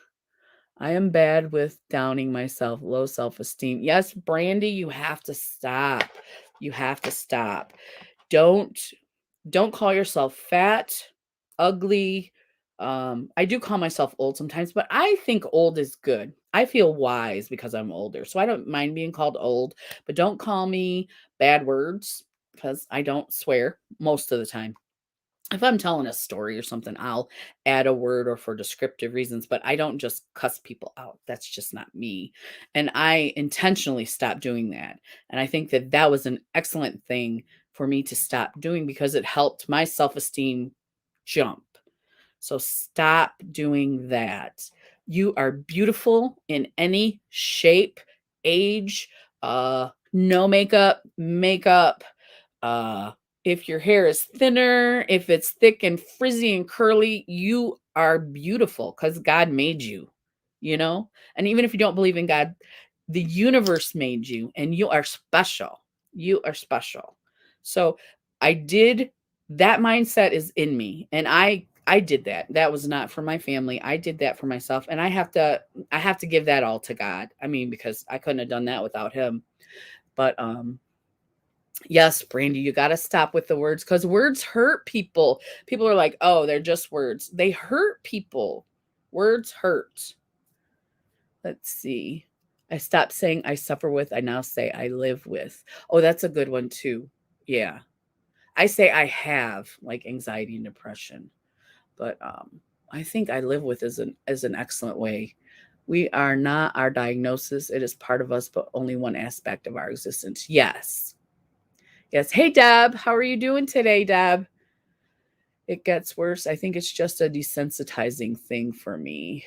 I am bad with downing myself, low self-esteem. Yes, Brandy, you have to stop. You have to stop. Don't don't call yourself fat, ugly. I do call myself old sometimes, but I think old is good. I feel wise because I'm older. So I don't mind being called old, but don't call me bad words because I don't swear most of the time. If I'm telling a story or something, I'll add a word or for descriptive reasons, but I don't just cuss people out. That's just not me. And I intentionally stopped doing that. And I think that that was an excellent thing for me to stop doing because it helped my self esteem jump. So stop doing that. You are beautiful in any shape, age, no makeup, makeup, uh, if your hair is thinner, if it's thick and frizzy and curly, you are beautiful because God made you, you know? And even if you don't believe in God, the universe made you and you are special. You are special. So I did that mindset is in me and I did that. That was not for my family. I did that for myself and I have to give that all to God. I mean because I couldn't have done that without him. But yes, Brandy, you got to stop with the words because words hurt people. People are like, oh, they're just words. They hurt people. Words hurt. Let's see. I stopped saying I suffer with. I now say I live with. Oh, that's a good one too. Yeah. I say I have like anxiety and depression, but I think I live with is an excellent way. We are not our diagnosis. It is part of us, but only one aspect of our existence. Yes. Yes. Hey, Deb. How are you doing today, Deb? it gets worse. I think it's just a desensitizing thing for me.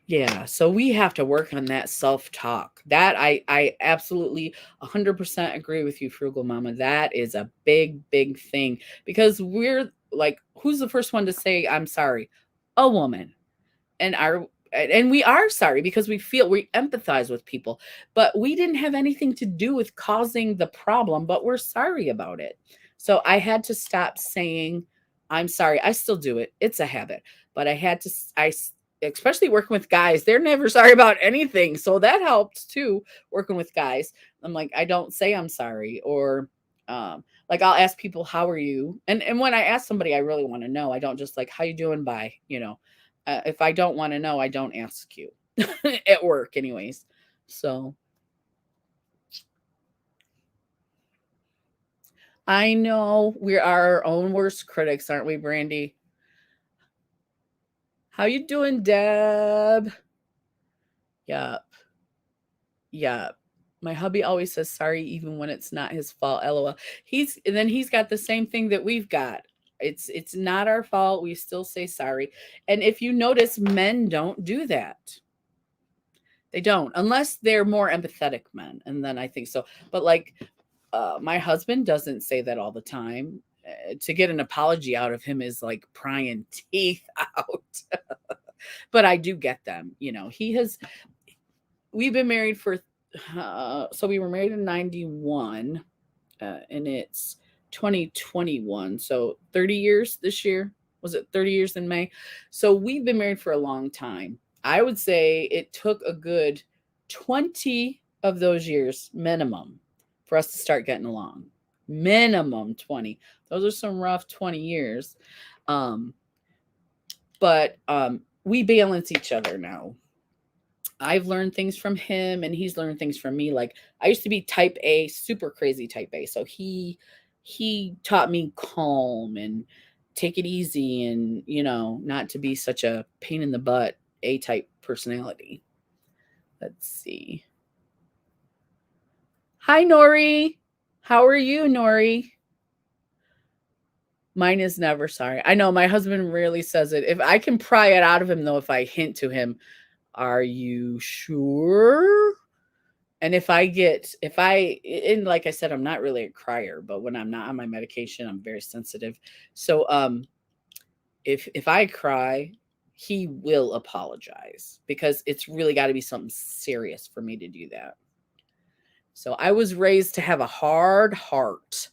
Yeah, so we have to work on that self-talk. That I absolutely 100% agree with you, Frugal Mama. That is a big, big thing because we're like, who's the first one to say I'm sorry? A woman. And we are sorry because we empathize with people, but we didn't have anything to do with causing the problem, but we're sorry about it. So I had to stop saying I'm sorry. I still do it. It's a habit, but I had to especially working with guys, they're never sorry about anything. So that helped too, working with guys. I'm like, I don't say I'm sorry, or like I'll ask people, how are you? And when I ask somebody I really want to know, I don't just like, how you doing? Bye, if I don't want to know, I don't ask you at work, anyways. So I know we are our own worst critics, aren't we, Brandy? How you doing, Deb? Yeah, yeah. My hubby always says sorry, even when it's not his fault. LOL. He's got the same thing that we've got. It's not our fault. We still say sorry. And if you notice, men don't do that. They don't, unless they're more empathetic men, and then I think so. But like, my husband doesn't say that all the time. To get an apology out of him is like prying teeth out. But I do get them. We've been married for, so we were married in 91, and it's 2021. So 30 years this year. Was it 30 years in May? So we've been married for a long time. I would say it took a good 20 of those years minimum for us to start getting along. Minimum 20. Those are some rough 20 years. Um, but we balance each other now. I've learned things from him and he's learned things from me. Like, I used to be type A, super crazy type A. So he taught me calm and take it easy, and not to be such a pain in the butt A type personality. Let's see. Hi, Nori. How are you, Nori? Mine is never sorry. I know my husband rarely says it. If I can pry it out of him, though, if I hint to him, are you sure? And and like I said, I'm not really a crier, but when I'm not on my medication, I'm very sensitive. So if I cry, he will apologize because it's really got to be something serious for me to do that. So I was raised to have a hard heart.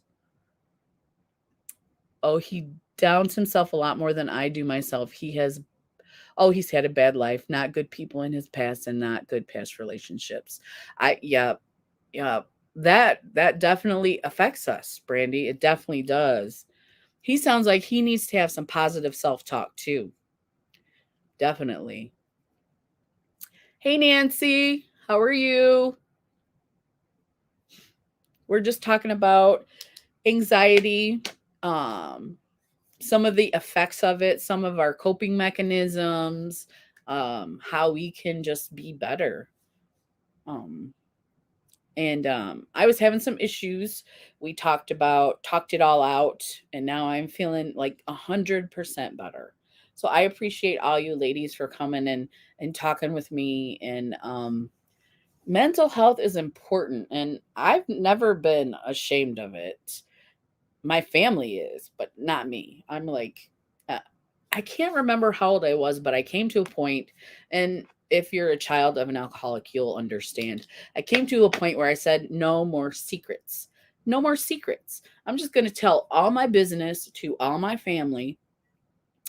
Oh, he downs himself a lot more than I do myself. He's had a bad life, not good people in his past, and not good past relationships. Yeah, yeah, that definitely affects us, Brandy. It definitely does. He sounds like he needs to have some positive self-talk too. Definitely. Hey, Nancy, how are you? We're just talking about anxiety, um, some of the effects of it, some of our coping mechanisms, how we can just be better. Um, and I was having some issues. We talked it all out, and now I'm feeling like 100% better. So I appreciate all you ladies for coming and talking with me. And mental health is important, and I've never been ashamed of it. My family is, but not me. I'm like, uh, I can't remember how old I was, but I came to a point, and if you're a child of an alcoholic, you'll understand. I came to a point where I said, no more secrets. No more secrets. I'm just going to tell all my business to all my family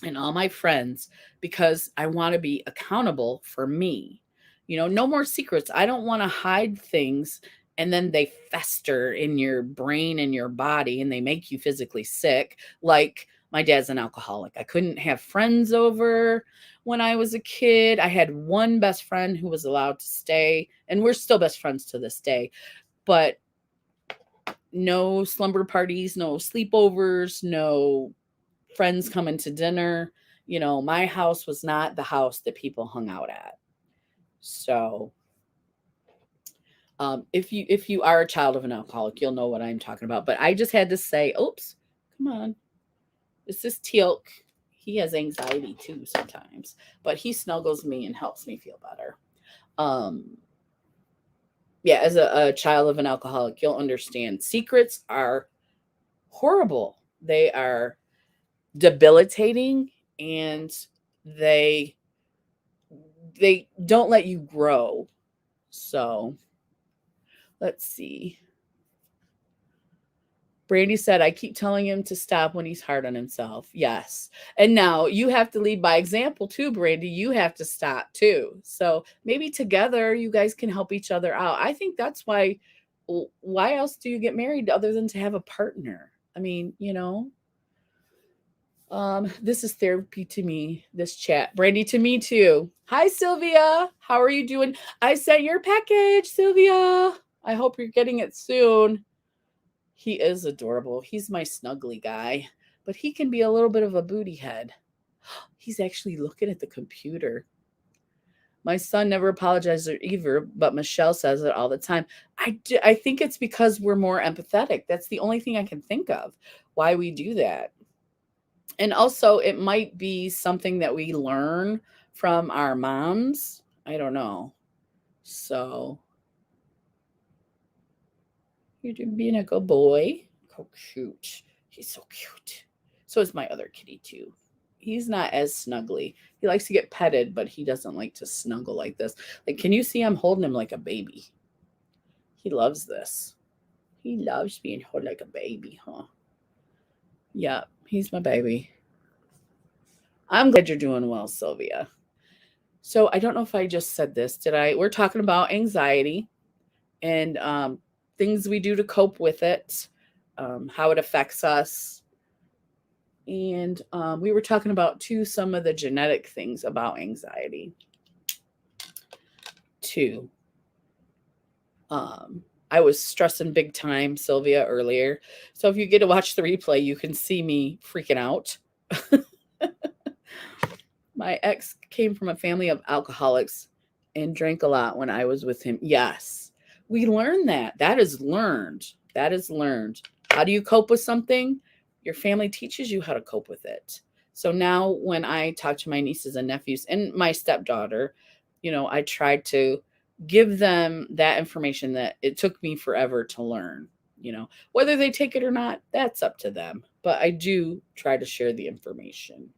and all my friends because I want to be accountable for me. No more secrets. I don't want to hide things and then they fester in your brain and your body and they make you physically sick. Like, my dad's an alcoholic. I couldn't have friends over when I was a kid. I had one best friend who was allowed to stay, and we're still best friends to this day. But no slumber parties, no sleepovers, no friends coming to dinner. My house was not the house that people hung out at. So If you are a child of an alcoholic, you'll know what I'm talking about. But I just had to say, oops, come on. This is Teal'c. He has anxiety too sometimes, but he snuggles me and helps me feel better. Um, yeah, as a child of an alcoholic, you'll understand secrets are horrible. They are debilitating, and they they don't let you grow. So let's see. Brandy said, I keep telling him to stop when he's hard on himself. Yes. And now you have to lead by example too, Brandy. You have to stop too. So maybe together you guys can help each other out. I think that's why else do you get married other than to have a partner? I mean, this is therapy to me, this chat. Brandy, to me too. Hi, Sylvia. How are you doing? I sent your package, Sylvia. I hope you're getting it soon. He is adorable. He's my snuggly guy, but he can be a little bit of a booty head. He's actually looking at the computer. My son never apologizes either, but Michelle says it all the time. I think it's because we're more empathetic. That's the only thing I can think of why we do that. And also, it might be something that we learn from our moms. I don't know. So, you're being a good boy. Oh, cute. He's so cute. So is my other kitty, too. He's not as snuggly. He likes to get petted, but he doesn't like to snuggle like this. Like, can you see I'm holding him like a baby? He loves this. He loves being held like a baby, huh? Yeah, he's my baby. I'm glad you're doing well, Sylvia. So I don't know if I just said this. Did I? We're talking about anxiety and things we do to cope with it, how it affects us. And we were talking about, too, some of the genetic things about anxiety, too. I was stressing big time, Sylvia, earlier. So if you get to watch the replay, you can see me freaking out. My ex came from a family of alcoholics and drank a lot when I was with him. Yes, we learned that. That is learned. That is learned. How do you cope with something? Your family teaches you how to cope with it. So now when I talk to my nieces and nephews and my stepdaughter, I try to give them that information that it took me forever to learn. Whether they take it or not, that's up to them. But I do try to share the information.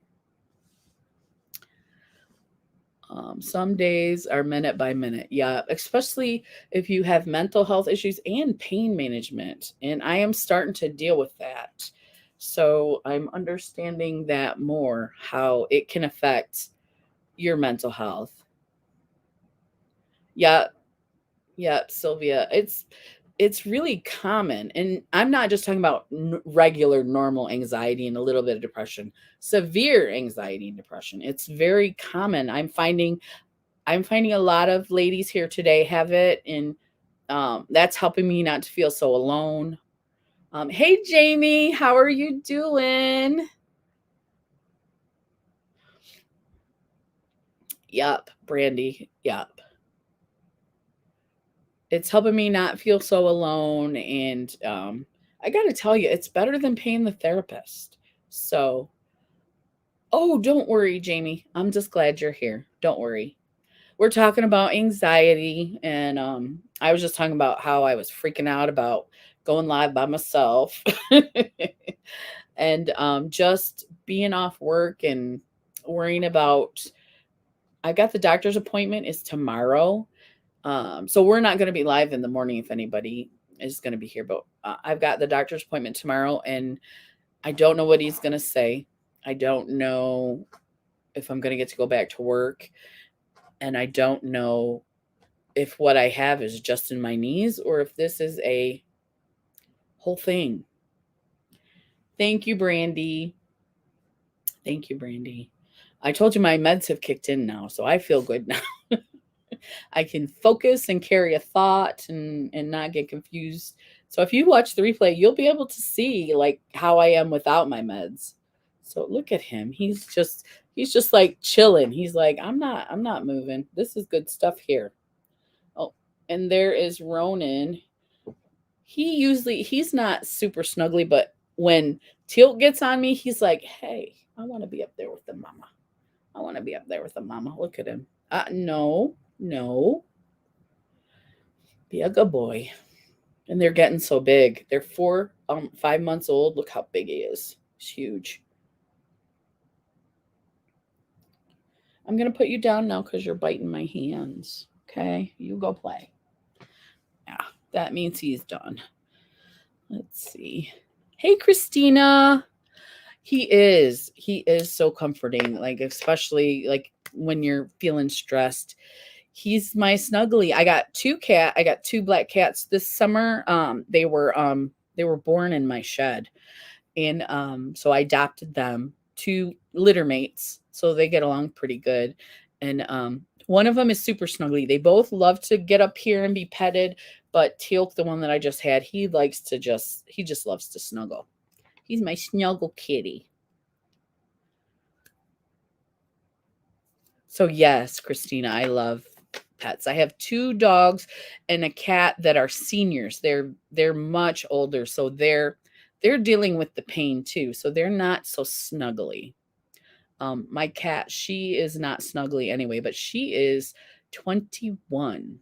Some days are minute by minute. Yeah, especially if you have mental health issues and pain management. And I am starting to deal with that. So I'm understanding that more, how it can affect your mental health. Yeah, yeah, Sylvia. It's really common. And I'm not just talking about regular normal anxiety and a little bit of depression. Severe anxiety and depression. It's very common. I'm finding a lot of ladies here today have it, and that's helping me not to feel so alone. Hey, Jamie, how are you doing? Yup, Brandy. Yup. It's helping me not feel so alone, and I got to tell you, it's better than paying the therapist. So, oh, don't worry, Jamie. I'm just glad you're here. Don't worry. We're talking about anxiety, and I was just talking about how I was freaking out about going live by myself and just being off work and worrying about. I got the doctor's appointment is tomorrow, so we're not going to be live in the morning if anybody is going to be here, but I've got the doctor's appointment tomorrow, and I don't know what he's going to say. I don't know if I'm going to get to go back to work, and I don't know if what I have is just in my knees or if this is a whole thing. Thank you, Brandy. Thank you, Brandy. I told you my meds have kicked in now, so I feel good now. I can focus and carry a thought and not get confused. So if you watch the replay, you'll be able to see like how I am without my meds. So look at him. He's just like chilling. He's like, I'm not moving. This is good stuff here. Oh, And there is Ronan. He's not super snuggly, but when Tilt gets on me, he's like, "Hey, I want to be up there with the mama. I want to be up there with the mama. Look at him. No, no, be a good boy." And they're getting so big. They're 5 months old. Look how big he is. He's huge. I'm gonna put you down now because you're biting my hands. Okay, you go play. Yeah, that means he's done. Let's see. Hey, Christina. He is so comforting, like especially like when you're feeling stressed. He's my snuggly. I got two black cats this summer. They were born in my shed. And so I adopted them, two litter mates, so they get along pretty good. And one of them is super snuggly. They both love to get up here and be petted, but Teal'c, the one that I just had, he just loves to snuggle. He's my snuggle kitty. So yes, Christina, I love pets. I have two dogs and a cat that are seniors. They're much older, so they're dealing with the pain too. So they're not so snuggly. My cat, she is not snuggly anyway, but she is 21.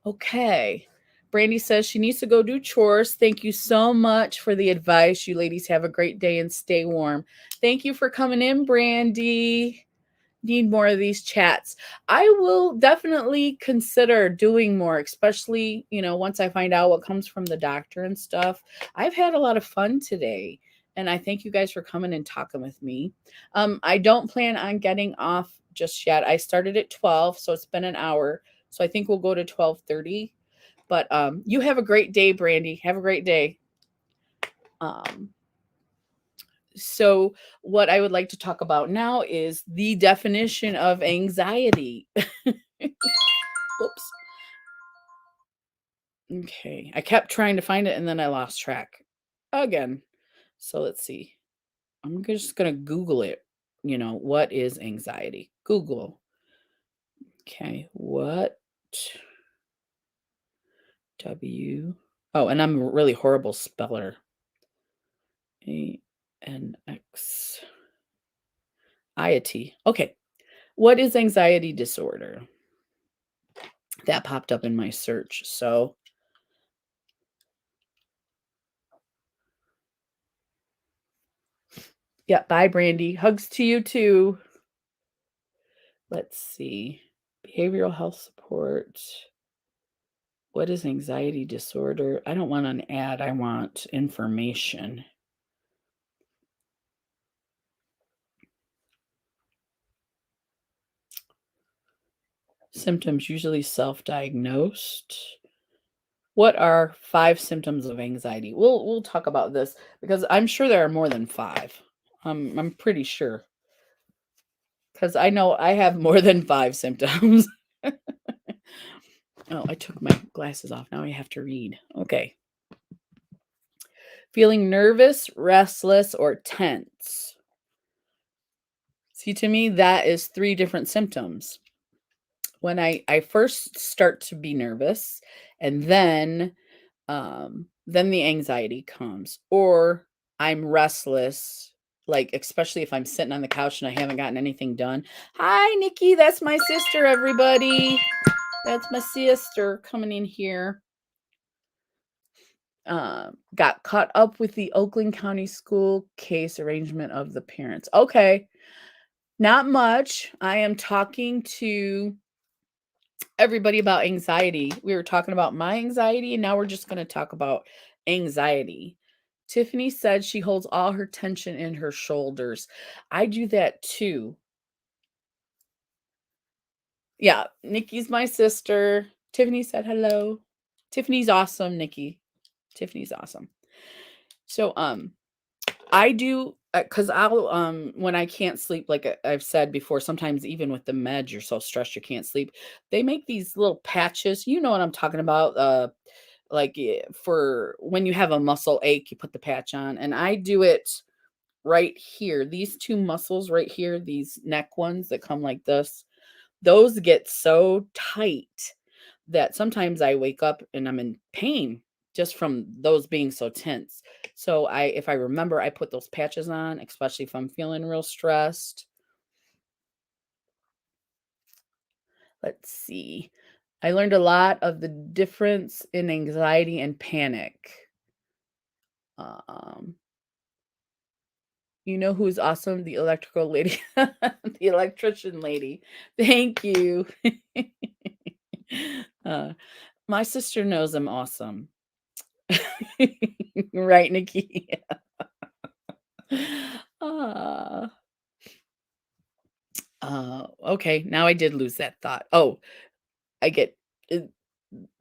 Okay. Brandy says she needs to go do chores. Thank you so much for the advice. You ladies have a great day and stay warm. Thank you for coming in, Brandy. Need more of these chats. I will definitely consider doing more, especially, once I find out what comes from the doctor and stuff. I've had a lot of fun today, and I thank you guys for coming and talking with me. I don't plan on getting off just yet. I started at 12, so it's been an hour. So I think we'll go to 12:30. But you have a great day, Brandy. Have a great day. So what I would like to talk about now is the definition of anxiety. Oops. Okay. I kept trying to find it and then I lost track again. So let's see. I'm just going to Google it. What is anxiety? Google. Okay. What? Oh, and I'm a really horrible speller. ANX. IAT. Okay. What is anxiety disorder? That popped up in my search. So yeah, bye, Brandy. Hugs to you too. Let's see. Behavioral health support. What is anxiety disorder? I don't want an ad. I want information. Symptoms usually self-diagnosed. What are 5 symptoms of anxiety? We'll talk about this because I'm sure there are more than 5. I'm pretty sure. Because I know I have more than 5 symptoms. Oh, I took my glasses off. Now I have to read. Okay. Feeling nervous, restless, or tense. See, to me, that is 3 different symptoms. When I first start to be nervous, and then the anxiety comes, or I'm restless, like especially if I'm sitting on the couch and I haven't gotten anything done. Hi, Nikki. That's my sister, everybody. That's my sister coming in here. Got caught up with the Oakland County school case arrangement of the parents. Okay. Not much. I am talking to everybody about anxiety. We were talking about my anxiety, and now we're just going to talk about anxiety. Tiffany said she holds all her tension in her shoulders. I do that too. Yeah, Nikki's my sister. Tiffany said hello. Tiffany's awesome, Nikki. Tiffany's awesome. So, I do because I'll when I can't sleep, like I've said before, sometimes even with the meds, you're so stressed you can't sleep. They make these little patches. You know what I'm talking about? For when you have a muscle ache, you put the patch on, and I do it right here. These 2 muscles right here, these neck ones that come like this. Those get so tight that sometimes I wake up and I'm in pain just from those being so tense. So if I remember, I put those patches on, especially if I'm feeling real stressed. Let's see. I learned a lot of the difference in anxiety and panic. Um, you know who's awesome? The electrical lady, the electrician lady. Thank you. uh, my sister knows I'm awesome. Right, Nikki? Ah, okay, now I did lose that thought. Oh, I get uh,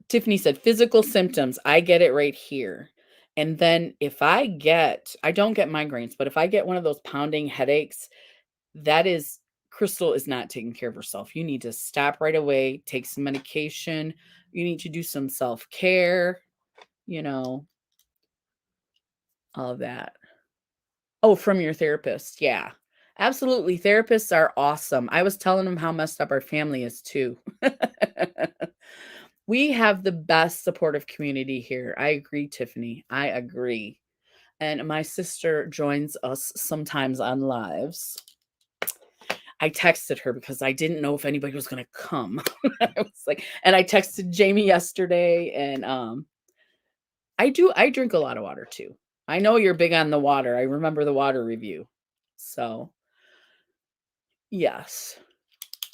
Tiffany said physical symptoms. I get it right here. And then if I don't get migraines, but if I get one of those pounding headaches, that is Crystal is not taking care of herself. You need to stop right away, take some medication. You need to do some self-care, you know, all of that. Oh, from your therapist. Yeah. Absolutely. Therapists are awesome. I was telling them how messed up our family is too. We have the best supportive community here. I agree, Tiffany. I agree. And my sister joins us sometimes on lives. I texted her because I didn't know if anybody was going to come. I was like, and I texted Jamie yesterday, and I drink a lot of water too. I know you're big on the water. I remember the water review. So, yes.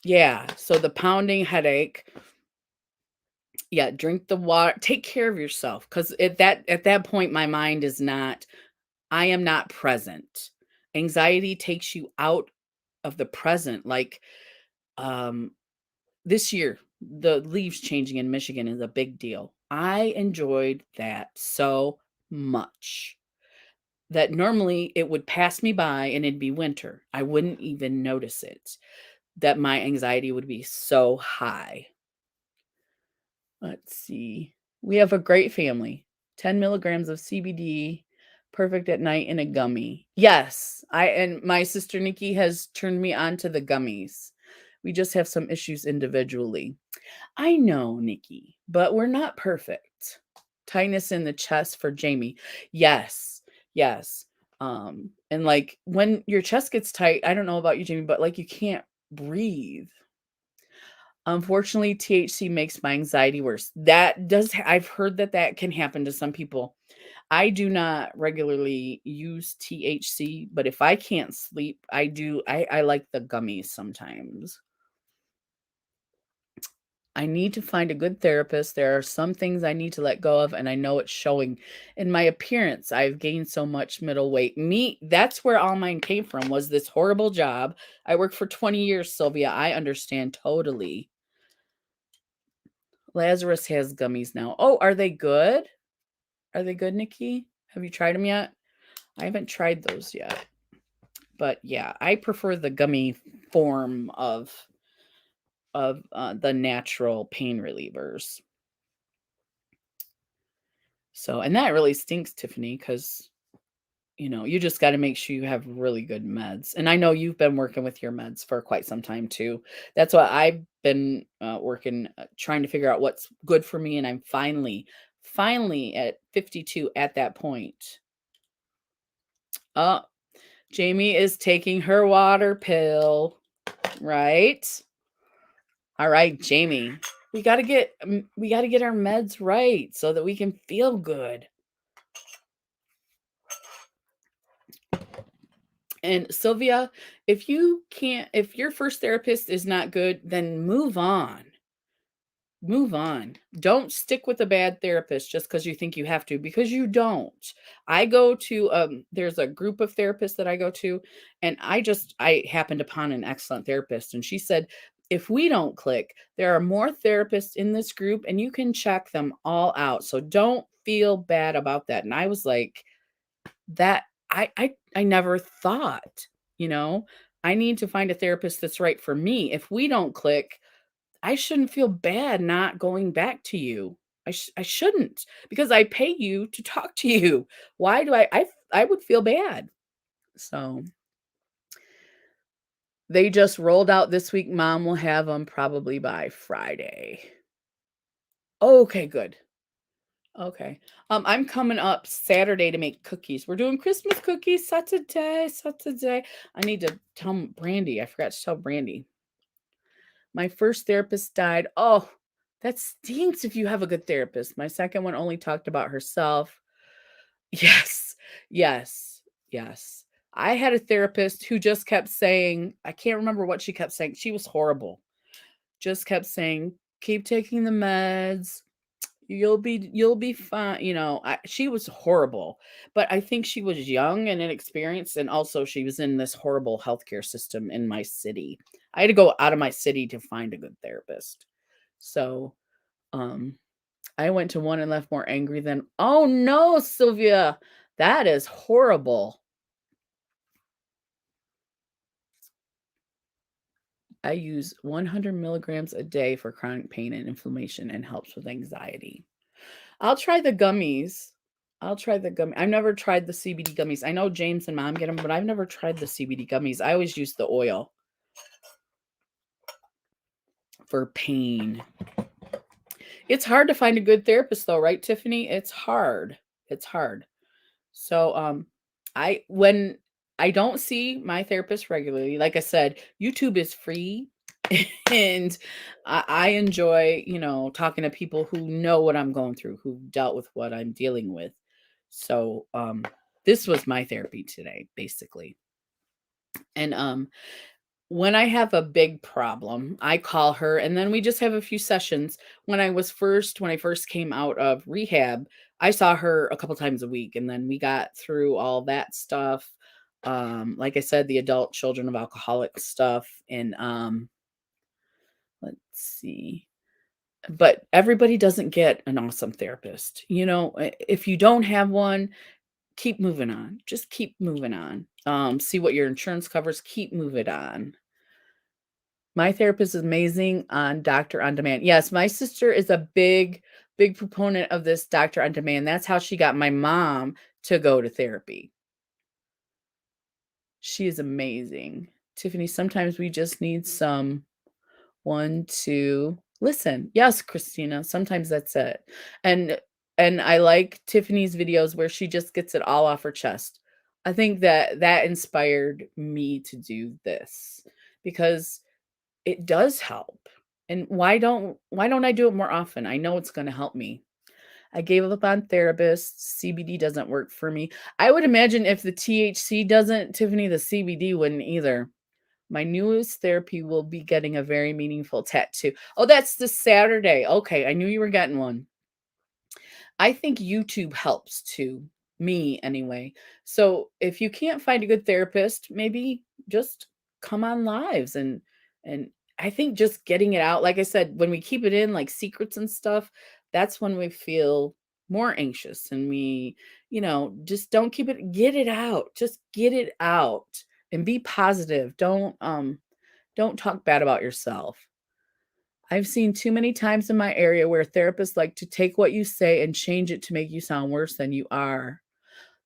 Yeah, so the pounding headache, yeah, drink the water, take care of yourself, because at that point, my mind is not I am not present. Anxiety takes you out of the present, like, um, this year, the leaves changing in Michigan is a big deal. I enjoyed that so much that normally it would pass me by and it'd be winter. I wouldn't even notice it, that my anxiety would be so high. Let's see. We have a great family. 10 milligrams of CBD, perfect at night in a gummy. Yes, I and my sister Nikki has turned me on to the gummies. We just have some issues individually. I know, Nikki, but we're not perfect. Tightness in the chest for Jamie. Yes. Yes. And like when your chest gets tight, I don't know about you, Jamie, but like you can't breathe. Unfortunately, THC makes my anxiety worse. That does I've heard that that can happen to some people. I do not regularly use THC, but if I can't sleep, I like the gummies sometimes. I need to find a good therapist. There are some things I need to let go of, and I know it's showing in my appearance. I've gained so much middle weight. That's where all mine came from, was this horrible job. I worked for 20 years, Sylvia. I understand totally. Lazarus has gummies now. Oh, are they good? Are they good, Nikki? Have you tried them yet? I haven't tried those yet. But yeah, I prefer the gummy form of the natural pain relievers. So, and that really stinks, Tiffany, because you just got to make sure you have really good meds. And I know you've been working with your meds for quite some time too. That's why I've been working, trying to figure out what's good for me. And I'm finally at 52 at that point. Oh, Jamie is taking her water pill, right? All right, Jamie. We got to get our meds right so that we can feel good. And Sylvia, if your first therapist is not good, then move on. Move on. Don't stick with a bad therapist just because you think you have to, because you don't. I go to there's a group of therapists that I go to, and I happened upon an excellent therapist, and she said, if we don't click, there are more therapists in this group and you can check them all out. So don't feel bad about that. And I was like, that I never thought, you know, I need to find a therapist that's right for me. If we don't click, I shouldn't feel bad not going back to you. I shouldn't, because I pay you to talk to you. Why do I would feel bad. So They just rolled out this week. Mom will have them probably by Friday. Okay, good. Okay. I'm coming up Saturday to make cookies. We're doing Christmas cookies Saturday, Saturday. I need to tell Brandy. I forgot to tell Brandy. My first therapist died. Oh, that stinks if you have a good therapist. My second one only talked about herself. Yes. Yes. Yes. I had a therapist who just kept saying, I can't remember what she kept saying. She was horrible. Just kept saying, keep taking the meds. You'll be fine. She was horrible, but I think she was young and inexperienced, and also she was in this horrible healthcare system in my city. I had to go out of my city to find a good therapist. So, um, I went to one and left more angry than, "Oh, no, Sylvia, that is horrible." I use 100 milligrams a day for chronic pain and inflammation and helps with anxiety. I'll try the gummies. I'll try the gummy. I've never tried the CBD gummies. I know James and Mom get them, but I've never tried the CBD gummies. I always use the oil for pain. It's hard to find a good therapist though, right, Tiffany? It's hard. It's hard. So, when I don't see my therapist regularly, like I said, YouTube is free, and I enjoy, talking to people who know what I'm going through, who've dealt with what I'm dealing with. So, this was my therapy today, basically. And when I have a big problem, I call her and then we just have a few sessions. When I first came out of rehab, I saw her a couple times a week and then we got through all that stuff. Like I said, the adult children of alcoholic stuff and let's see. But everybody doesn't get an awesome therapist. If you don't have one, keep moving on. Just keep moving on. See what your insurance covers, keep moving on. My therapist is amazing on Doctor on Demand. Yes, my sister is a big, big proponent of this Doctor on Demand. That's how she got my mom to go to therapy. She is amazing. Tiffany, sometimes we just need someone to listen. Yes, Christina, sometimes that's it. And and I like Tiffany's videos where she just gets it all off her chest. I think that inspired me to do this because it does help. And why don't I do it more often? I know it's gonna help me. I gave up on therapists. CBD doesn't work for me. I would imagine if the THC doesn't, Tiffany, the CBD wouldn't either. My newest therapy will be getting a very meaningful tattoo. Oh, that's this Saturday. Okay, I knew you were getting one. I think YouTube helps too, me anyway. So if you can't find a good therapist, maybe just come on lives and I think just getting it out, like I said, when we keep it in like secrets and stuff, that's when we feel more anxious and just don't keep it, get it out. Just get it out and be positive. Don't talk bad about yourself. I've seen too many times in my area where therapists like to take what you say and change it to make you sound worse than you are.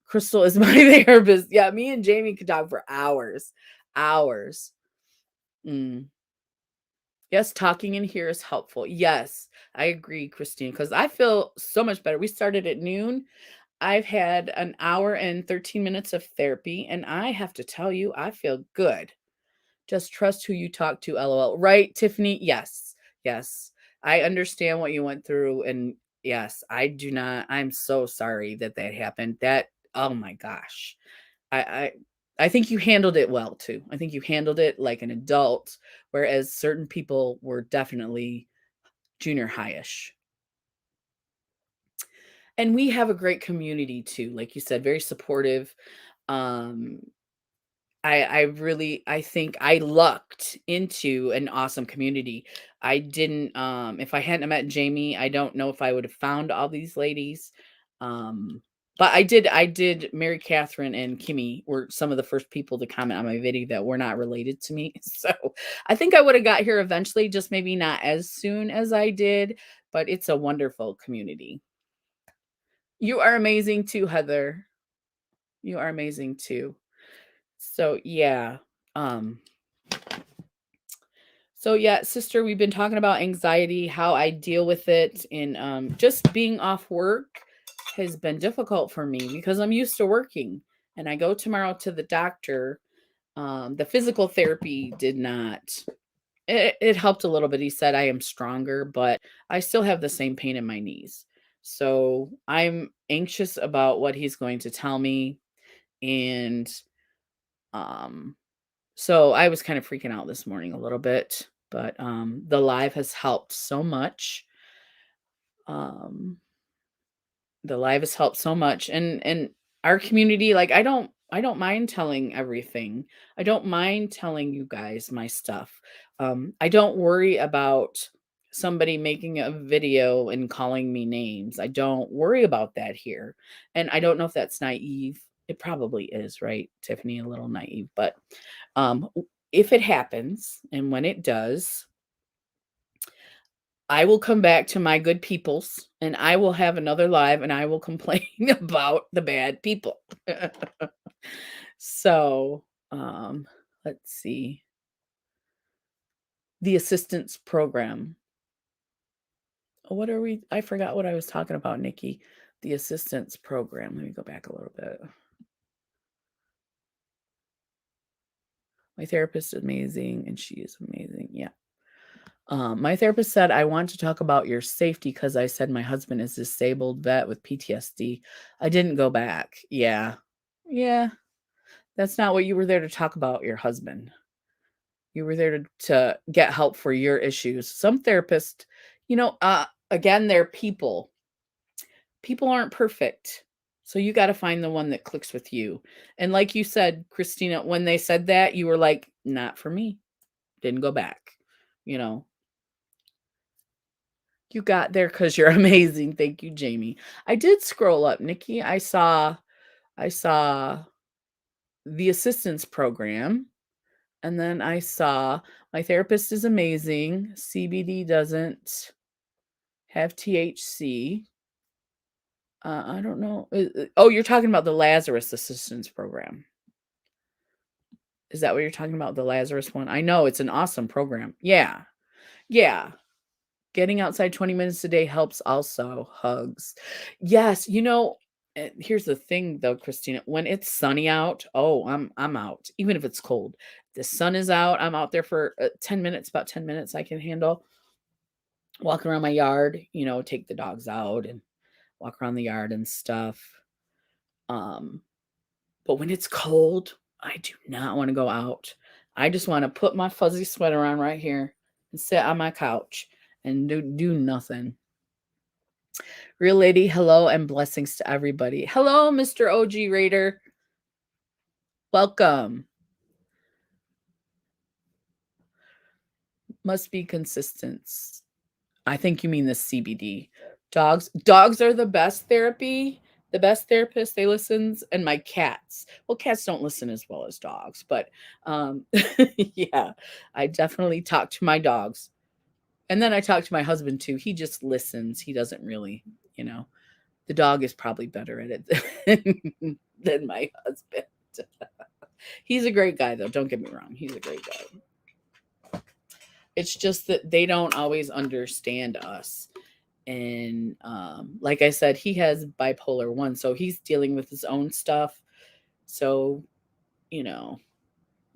Crystal is my therapist. Yeah, me and Jamie could talk for hours. Hours. Mm. Yes, talking in here is helpful. Yes, I agree, Christine, because I feel so much better. We started at noon. I've had an hour and 13 minutes of therapy, and I have to tell you, I feel good. Just trust who you talk to, LOL. Right, Tiffany? Yes. Yes. I understand what you went through and yes, I do not I'm so sorry that happened. Oh my gosh. I I I think you handled it well too. I think you handled it like an adult, whereas certain people were definitely junior highish. And we have a great community too, like you said, very supportive. Um, I think I lucked into an awesome community. I didn't if I hadn't met Jamie, I don't know if I would have found all these ladies. Um but I did Mary Catherine and Kimmy were some of the first people to comment on my video that were not related to me. So I think I would have got here eventually, just maybe not as soon as I did, but it's a wonderful community. You are amazing too, Heather. You are amazing too. So yeah. Um So yeah, sister, we've been talking about anxiety, how I deal with it, and just being off work has been difficult for me because I'm used to working, and I go tomorrow to the doctor. The physical therapy did not. It helped a little bit. He said I am stronger, but I still have the same pain in my knees. So I'm anxious about what he's going to tell me, and um, so I was kind of freaking out this morning a little bit, but the live has helped so much. Um, the live has helped so much, and our community, like I don't mind telling everything. I don't mind telling you guys my stuff. I don't worry about somebody making a video and calling me names. I don't worry about that here. And I don't know if that's naive. It probably is, right, Tiffany? A little naive, but if it happens, and when it does, I will come back to my good peoples and I will have another live and I will complain about the bad people. So, um, let's see. The assistance program. What are we? I forgot what I was talking about, Nikki. The assistance program. Let me go back a little bit. My therapist is amazing and she is amazing. Yeah. My therapist said, I want to talk about your safety because I said my husband is disabled vet with PTSD. I didn't go back. Yeah. Yeah. That's not what you were there to talk about, your husband. You were there to get help for your issues. Some therapists, again, they're people. People aren't perfect. So you got to find the one that clicks with you. And like you said, Christina, when they said that, you were like, not for me. Didn't go back. You know, You got there because 'cause you're amazing. Thank you, Jamie. I did scroll up, Nikki. I saw the assistance program, and then I saw my therapist is amazing. CBD doesn't have THC. I don't know. Oh, you're talking about the Lazarus assistance program. Is that what you're talking about? The Lazarus one? I know it's an awesome program. Yeah. Yeah. Getting outside 20 minutes a day helps also. Hugs. Yes, here's the thing though, Christina. When it's sunny out, oh, I'm out. Even if it's cold. The sun is out, I'm out there for 10 minutes, about 10 minutes I can handle. Walk around my yard, take the dogs out and walk around the yard and stuff. Um, but when it's cold, I do not want to go out. I just want to put my fuzzy sweater on right here and sit on my couch and do nothing. Real lady, hello and blessings to everybody. Hello, Mr. OG Raider. Welcome. Must be consistent. I think you mean the CBD. Dogs are the best therapy, the best therapist. They listens, and my cats. Well, cats don't listen as well as dogs, but yeah, I definitely talk to my dogs. And then I talk to my husband too. He just listens. He doesn't really, you know. The dog is probably better at it than my husband. He's a great guy, though. Don't get me wrong. He's a great guy. It's just that they don't always understand us. And like I said, he has bipolar 1, so he's dealing with his own stuff. So, you know,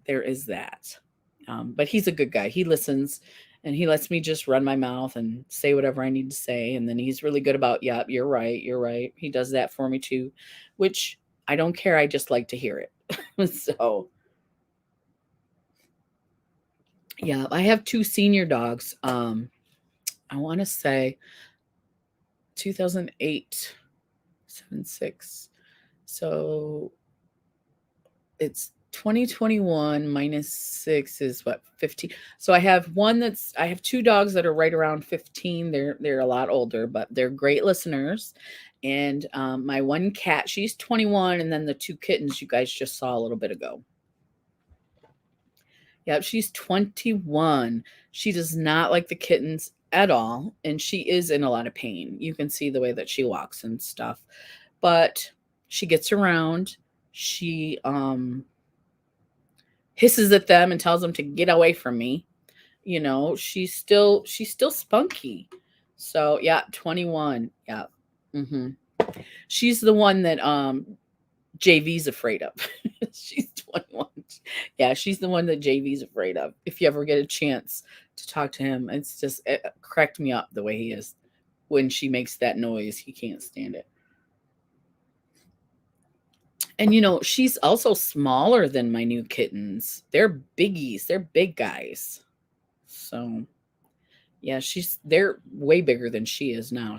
there is that. But he's a good guy. He listens and he lets me just run my mouth and say whatever I need to say. And then he's really good about, yeah, you're right. You're right. He does that for me too, which I don't care. I just like to hear it. So, yeah, I have 2 senior dogs. I want to say 2008, 7, 6. So it's 2021 minus 6 is what, 15. So I have 2 dogs that are right around 15. They're a lot older, but they're great listeners. And my one cat, she's 21, and then the 2 kittens you guys just saw a little bit ago. Yep, she's 21. She does not like the kittens at all, and she is in a lot of pain. You can see the way that she walks and stuff. But she gets around. She hisses at them and tells them to get away from me. She's still spunky. So yeah, 21. Yeah. hmm She's the one that JV's afraid of. She's 21. Yeah, she's the one that JV's afraid of. If you ever get a chance to talk to him, it cracked me up the way he is. When she makes that noise, he can't stand it. And she's also smaller than my new kittens. They're biggies. They're big guys. So yeah, they're way bigger than she is now.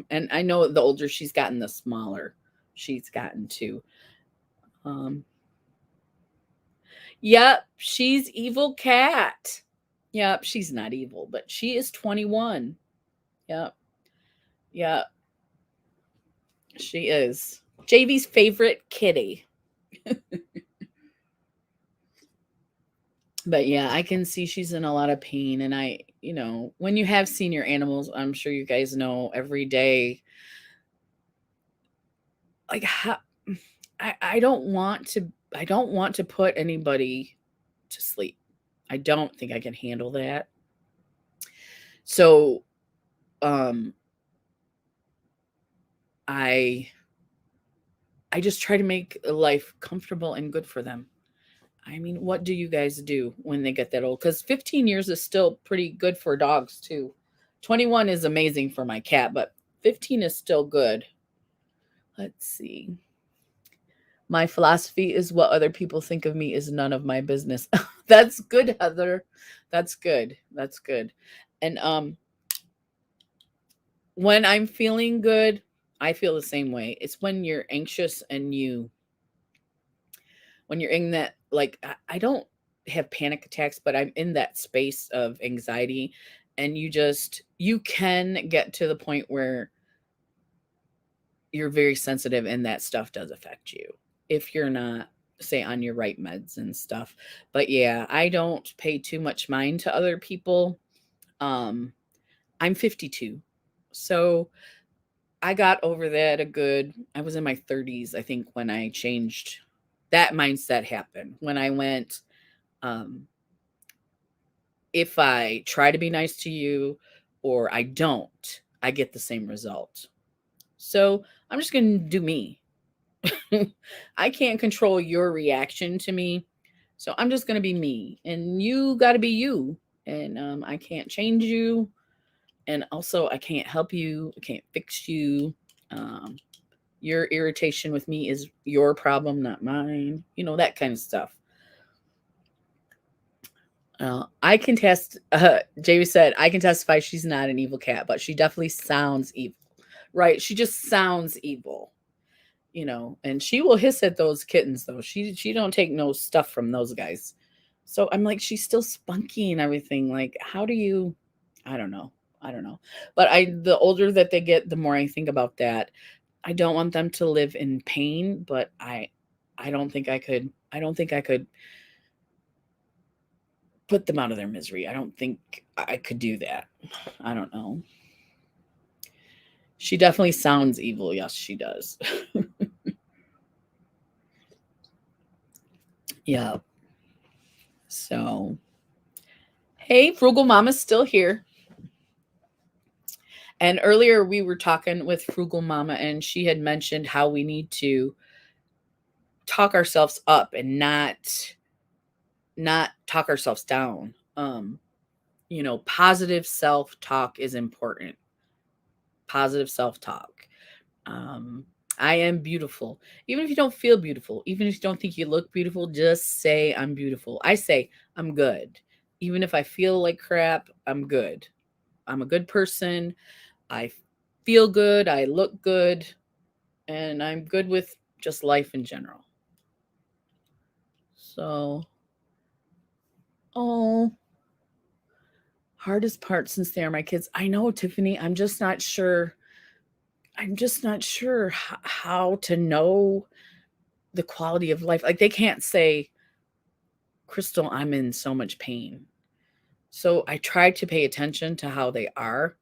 And I know the older she's gotten, the smaller she's gotten too. Um, yep, she's evil cat. Yep, she's not evil, but she is 21. Yep, yep, she is. JV's favorite kitty. But yeah, I can see she's in a lot of pain. And when you have senior animals, I'm sure you guys know every day, like how I don't want to put anybody to sleep. I don't think I can handle that. So um I I just try to make life comfortable and good for them. I mean, what do you guys do when they get that old? Because 15 years is still pretty good for dogs, too. 21 is amazing for my cat, but 15 is still good. Let's see. My philosophy is what other people think of me is none of my business. That's good, Heather. That's good. That's good. And when I'm feeling good, I feel the same way. It's when you're anxious and when you're in that, like, I don't have panic attacks, but I'm in that space of anxiety, and you can get to the point where you're very sensitive, and that stuff does affect you if you're not, say, on your right meds and stuff. But yeah, I don't pay too much mind to other people. um I'm 52, so I got over that I was in my 30s, I think, when I changed. That mindset happened when I went, um, if I try to be nice to you or I don't, I get the same result. So I'm just going to do me. I can't control your reaction to me. So I'm just going to be me. And you got to be you. And I can't change you. And also, I can't help you. I can't fix you. Um, your irritation with me is your problem, not mine. That kind of stuff. I can Jamie said, I can testify she's not an evil cat, but she definitely sounds evil. Right? She just sounds evil, and she will hiss at those kittens, though. She don't take no stuff from those guys. So I'm like, she's still spunky and everything. Like, how do you, I don't know. I don't know. But the older that they get, the more I think about that. I don't want them to live in pain, but I don't think I could put them out of their misery. I don't think I could do that. I don't know. She definitely sounds evil. Yes, she does. Yeah. So, hey, Frugal Mama's still here. And earlier we were talking with Frugal Mama, and she had mentioned how we need to talk ourselves up and not talk ourselves down. Positive self-talk is important. Positive self-talk. Um, I am beautiful. Even if you don't feel beautiful, even if you don't think you look beautiful, just say I'm beautiful. I say I'm good. Even if I feel like crap, I'm good. I'm a good person. I feel good. I look good. And I'm good with just life in general. So, oh, hardest part since they are my kids. I know, Tiffany. I'm just not sure. I'm just not sure how to know the quality of life. Like, they can't say, Crystal, I'm in so much pain. So I try to pay attention to how they are,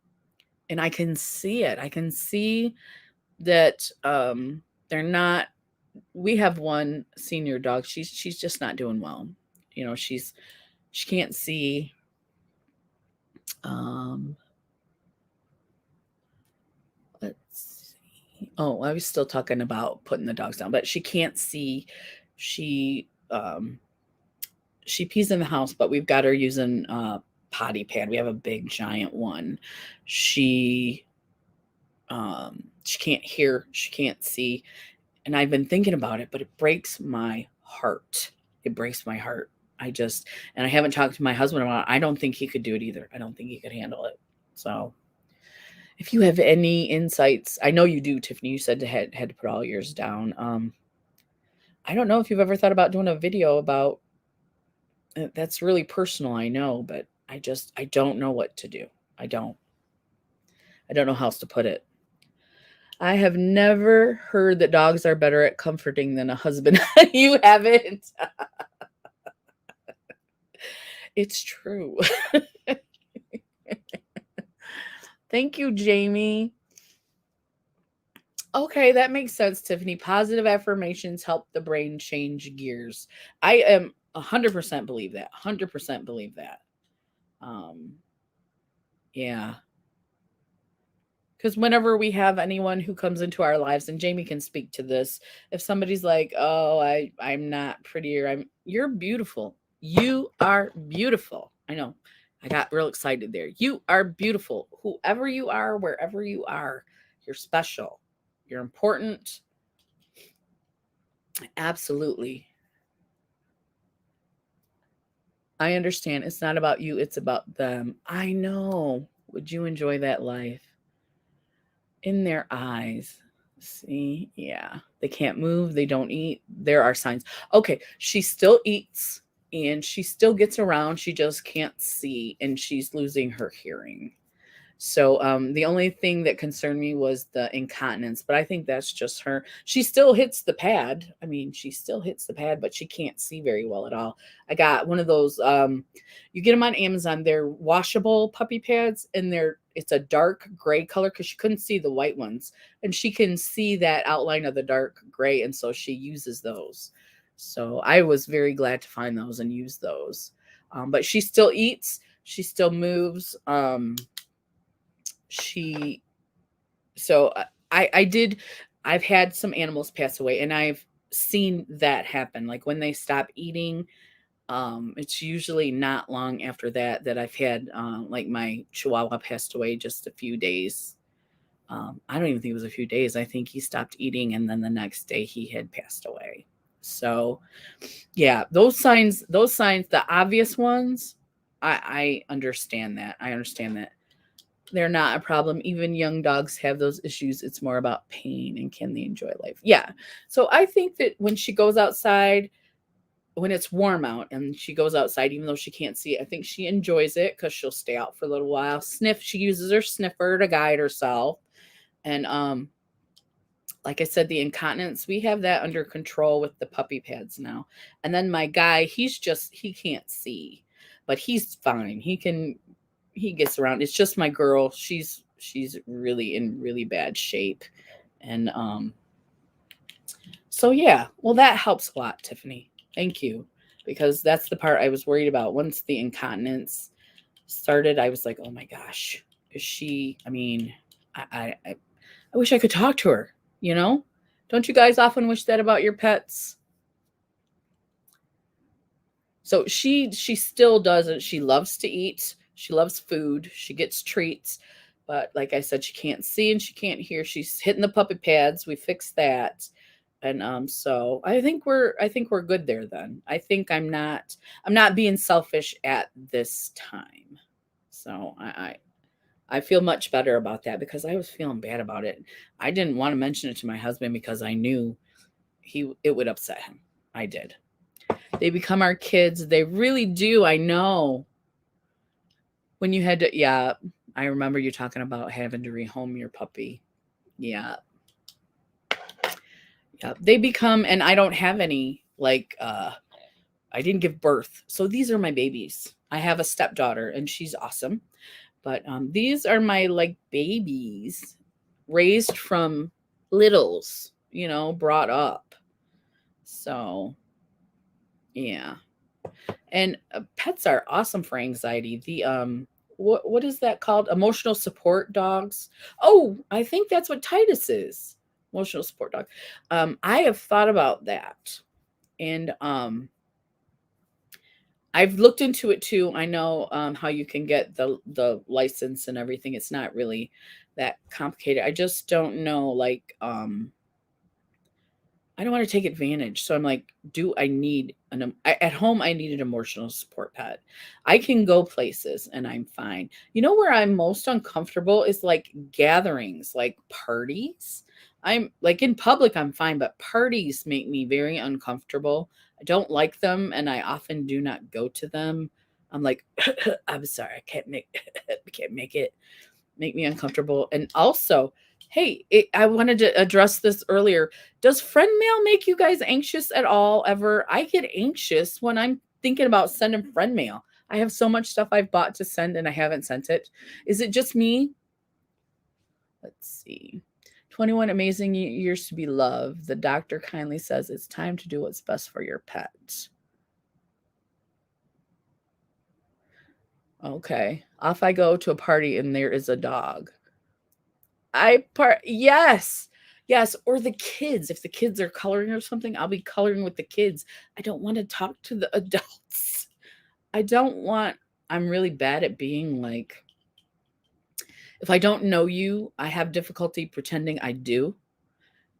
and I can see it. I can see that they're not. We have one senior dog. She's just not doing well. She can't see. Um, let's see. Oh, I was still talking about putting the dogs down, but she can't see. She she pees in the house, but we've got her using potty pad. We have a big giant one. She she can't hear, she can't see, and I've been thinking about it, but it breaks my heart. It breaks my heart. I just, and I haven't talked to my husband about it. I don't think he could do it either. I don't think he could handle it. So, if you have any insights, I know you do, Tiffany. You said to had to put all yours down. I don't know if you've ever thought about doing a video about that's really personal. I know, but I don't know what to do. I don't. I don't know how else to put it. I have never heard that dogs are better at comforting than a husband. You haven't. It's true. Thank you, Jamie. Okay, that makes sense, Tiffany. Positive affirmations help the brain change gears. I am 100% believe that. 100% believe that. Um, yeah. Because whenever we have anyone who comes into our lives, and Jamie can speak to this, if somebody's like, "Oh, I'm not prettier," you're beautiful. You are beautiful. I know. I got real excited there. You are beautiful. Whoever you are, wherever you are, you're special. You're important. Absolutely. I understand. It's not about you, it's about them. I know. Would you enjoy that life? In their eyes. See, yeah, they can't move, they don't eat. There are signs. Okay, she still eats and she still gets around. She just can't see and she's losing her hearing. So the only thing that concerned me was the incontinence, but I think that's just her. She still hits the pad. I mean, she still hits the pad, but she can't see very well at all. I got one of those. You get them on Amazon. They're washable puppy pads, and it's a dark gray color because she couldn't see the white ones, and she can see that outline of the dark gray, and so she uses those. So I was very glad to find those and use those. But she still eats. She still moves. She so I did I've had some animals pass away and I've seen that happen. Like when they stop eating, it's usually not long after that that I've had like my chihuahua passed away just a few days. I don't even think it was a few days. I think he stopped eating and then the next day he had passed away. So yeah, those signs, the obvious ones, I understand that. I understand that they're not a problem. Even young dogs have those issues. It's more about pain and can they enjoy life. Yeah. So I think that when she goes outside, when it's warm out and she goes outside, even though she can't see it, I think she enjoys it because she'll stay out for a little while. Sniff, she uses her sniffer to guide herself. And like I said, the incontinence, we have that under control with the puppy pads now. And then my guy, he can't see, but he's fine. He gets around. It's just my girl. She's really in really bad shape. And so yeah, well that helps a lot, Tiffany. Thank you. Because that's the part I was worried about. Once the incontinence started, I was like, oh my gosh, is she I mean, I wish I could talk to her, you know? Don't you guys often wish that about your pets? So she still does it. She loves to eat. She loves food. She gets treats. But like I said, she can't see and she can't hear. She's hitting the puppy pads. We fixed that. And so I think we're good there then. I think I'm not being selfish at this time. So I feel much better about that because I was feeling bad about it. I didn't want to mention it to my husband because I knew it would upset him. I did. They become our kids. They really do. I know. When you had to, yeah, I remember you talking about having to rehome your puppy. Yeah. Yeah. They become, and I don't have any, like, I didn't give birth. So these are my babies. I have a stepdaughter and she's awesome. But these are my like babies raised from littles, brought up. So, yeah. And pets are awesome for anxiety. what is that called? Emotional support dogs. Oh, I think that's what Titus is. Emotional support dog. I have thought about that, and I've looked into it too. I know how you can get the license and everything. It's not really that complicated. I just don't know, like, I don't want to take advantage. So I'm like, do I need at home? I need an emotional support pet. I can go places and I'm fine. You know where I'm most uncomfortable is like gatherings, like parties. I'm like in public, I'm fine, but parties make me very uncomfortable. I don't like them and I often do not go to them. I'm like, I'm sorry, I can't make I can't make me uncomfortable. And also, hey, I wanted to address this earlier. Does friend mail make you guys anxious at all ever? I get anxious when I'm thinking about sending friend mail. I have so much stuff I've bought to send and I haven't sent it. Is it just me? Let's see. 21 amazing years to be loved. The doctor kindly says it's time to do what's best for your pet. Okay. Off I go to a party and there is a dog. Yes. Yes, or the kids. If the kids are coloring or something, I'll be coloring with the kids. I don't wanna talk to the adults. I don't want I'm really bad at being like if I don't know you, I have difficulty pretending I do.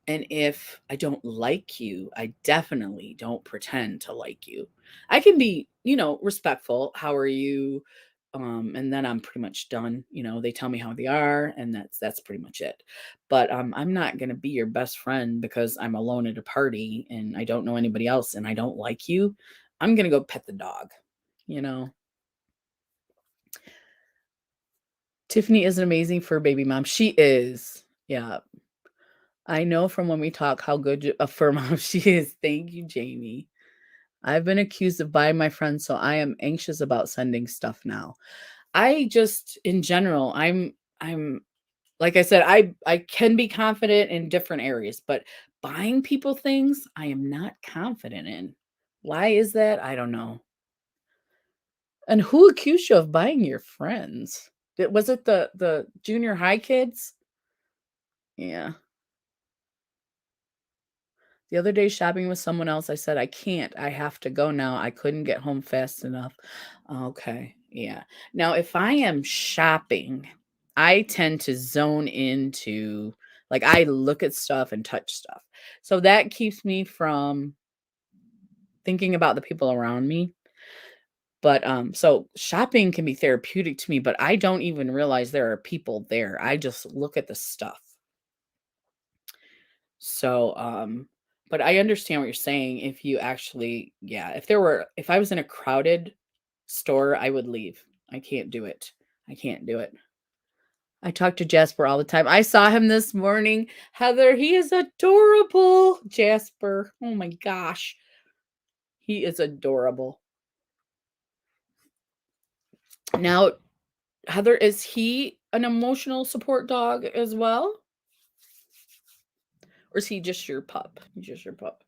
And if I don't like you, I definitely don't pretend to like you. I can be, respectful. How are you? And then I'm pretty much done. They tell me how they are, and that's pretty much it. But I'm not gonna be your best friend because I'm alone at a party and I don't know anybody else and I don't like you. I'm gonna go pet the dog, you know. Tiffany is an amazing fur baby mom. She is. Yeah. I know from when we talk how good a fur mom she is. Thank you, Jamie. I've been accused of buying my friends, so I am anxious about sending stuff now. I just in general, I'm like I said, I can be confident in different areas, but buying people things, I am not confident in. Why is that? I don't know. And who accused you of buying your friends? Was it the junior high kids? Yeah. The other day shopping with someone else, I said, "I can't. I have to go now. I couldn't get home fast enough." Okay. Yeah. Now, if I am shopping, I tend to zone into like I look at stuff and touch stuff. So that keeps me from thinking about the people around me. But so shopping can be therapeutic to me, but I don't even realize there are people there. I just look at the stuff. So, but I understand what you're saying. If you actually, yeah, if I was in a crowded store, I would leave. I can't do it. I can't do it. I talk to Jasper all the time. I saw him this morning. Heather, he is adorable. Jasper. Oh my gosh. He is adorable. Now, Heather, is he an emotional support dog as well? Or is he just your pup? Just your pup.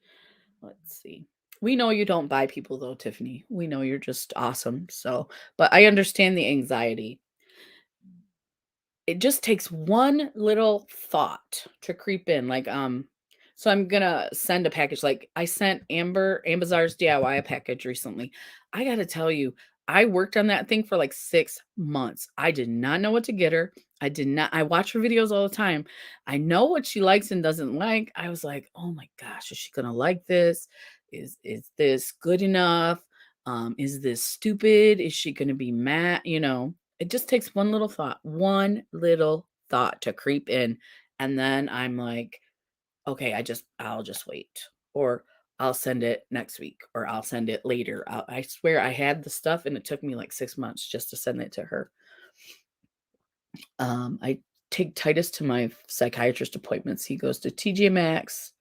Let's see. We know you don't buy people though, Tiffany. We know you're just awesome. So, but I understand the anxiety. It just takes one little thought to creep in. Like, so I'm gonna send a package. Like I sent Ambazar's DIY a package recently. I gotta tell you, I worked on that thing for like 6 months. I did not know what to get her. I watch her videos all the time. I know what she likes and doesn't like. I was like, oh my gosh, is she gonna like this? Is this good enough? Is this stupid? Is she gonna be mad? It just takes one little thought to creep in, and then I'm like, "Okay, I'll just wait," or "I'll send it next week," or "I'll send it later." I swear I had the stuff, and it took me, like, 6 months just to send it to her. I take Titus to my psychiatrist appointments. He goes to TJ Maxx.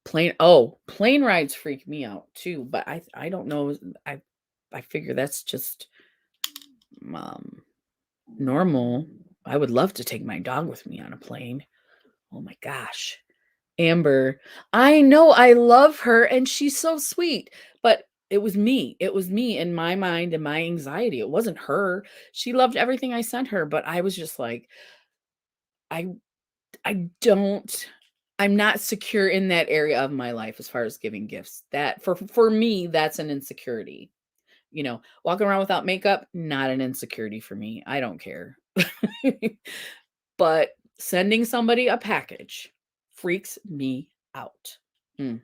Plane rides freak me out too, but I don't know, I figure that's just, um normal. I would love to take my dog with me on a plane. Oh my gosh. Amber. I know, I love her and she's so sweet. But It was me. It was me in my mind and my anxiety. It wasn't her. She loved everything I sent her, but I was just like, I I don't I'm not secure in that area of my life as far as giving gifts. That for me, that's an insecurity. Walking around without makeup, not an insecurity for me. I don't care. But sending somebody a package freaks me out. Mm.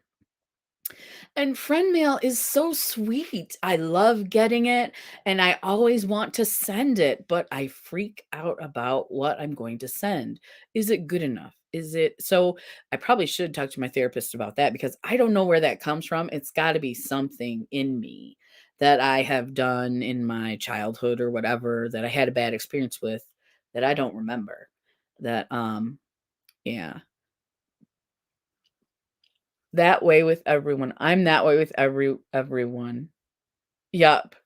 And friend mail is so sweet. I love getting it and I always want to send it, but I freak out about what I'm going to send. Is it good enough? Is it so? I probably should talk to my therapist about that because I don't know where that comes from. It's got to be something in me that I have done in my childhood or whatever that I had a bad experience with that I don't remember. That yeah, that way with everyone. I'm that way with everyone. Yup.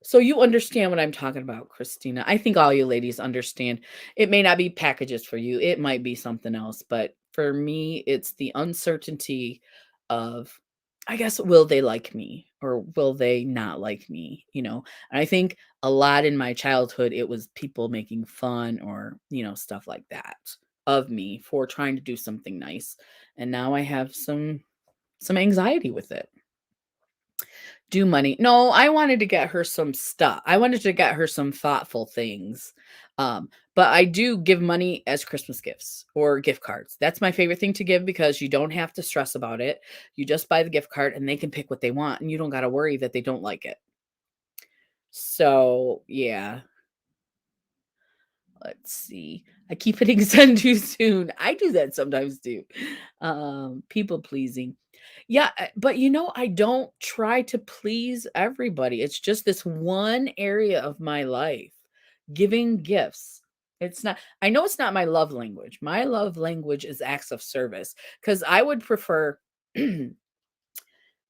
So you understand what I'm talking about, Christina. I think all you ladies understand. It may not be packages for you. It might be something else, but for me, it's the uncertainty of I guess will they like me or will they not like me? And I think a lot in my childhood it was people making fun or, stuff like that of me for trying to do something nice. And now I have some anxiety with it. Do money. No, I wanted to get her some stuff. I wanted to get her some thoughtful things. But I do give money as Christmas gifts or gift cards. That's my favorite thing to give because you don't have to stress about it. You just buy the gift card and they can pick what they want and you don't got to worry that they don't like it. So, yeah. Let's see. I keep hitting send too soon. I do that sometimes too. People pleasing. Yeah, but I don't try to please everybody. It's just this one area of my life, giving gifts. It's not I know it's not my love language. My love language is acts of service because I would prefer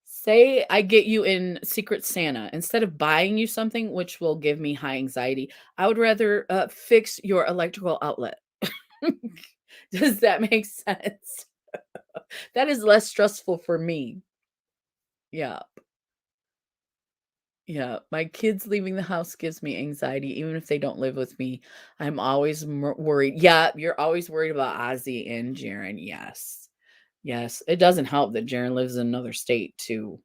say I get you in Secret Santa, instead of buying you something which will give me high anxiety, I would rather fix your electrical outlet. Does that make sense? That is less stressful for me. Yeah. Yeah, my kids leaving the house gives me anxiety, even if they don't live with me. I'm always worried. Yeah, you're always worried about Ozzy and Jaren. Yes. Yes. It doesn't help that Jaren lives in another state too.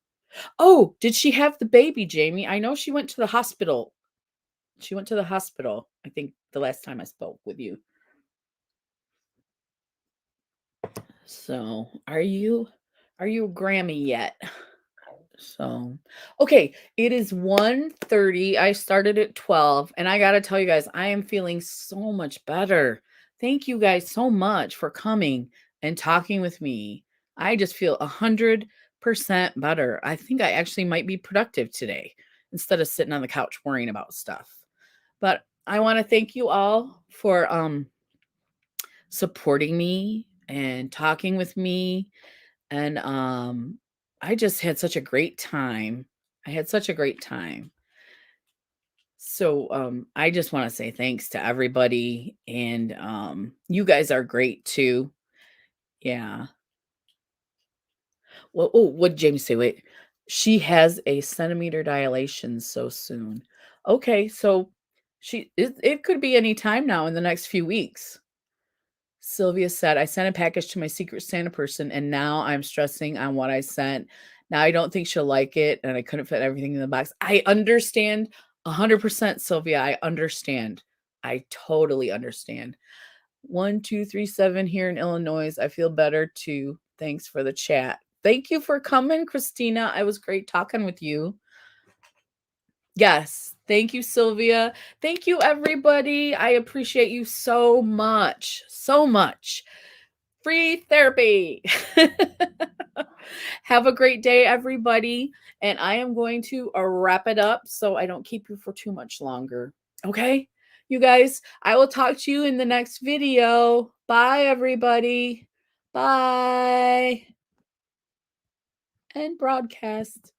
Oh, did she have the baby, Jamie? I know she went to the hospital. She went to the hospital, I think the last time I spoke with you. So, are you a Grammy yet? So, okay, it is 1:30. I started at 12 and I got to tell you guys I am feeling so much better. Thank you guys so much for coming and talking with me. I just feel 100% better. I think I actually might be productive today instead of sitting on the couch worrying about stuff. But I want to thank you all for supporting me and talking with me and I just had such a great time. I had such a great time. So I just want to say thanks to everybody and you guys are great too. Yeah. Well, oh, what did James say? Wait. She has a centimeter dilation so soon. Okay, so it could be any time now in the next few weeks. Sylvia said, I sent a package to my Secret Santa person, and now I'm stressing on what I sent. Now I don't think she'll like it, and I couldn't fit everything in the box. I understand 100%, Sylvia. I understand. I totally understand. 1237 here in Illinois. I feel better too. Thanks for the chat. Thank you for coming, Christina. It was great talking with you. Yes. Thank you, Sylvia. Thank you, everybody. I appreciate you so much. So much. Free therapy. Have a great day, everybody. And I am going to wrap it up so I don't keep you for too much longer. Okay? You guys, I will talk to you in the next video. Bye, everybody. Bye. And broadcast.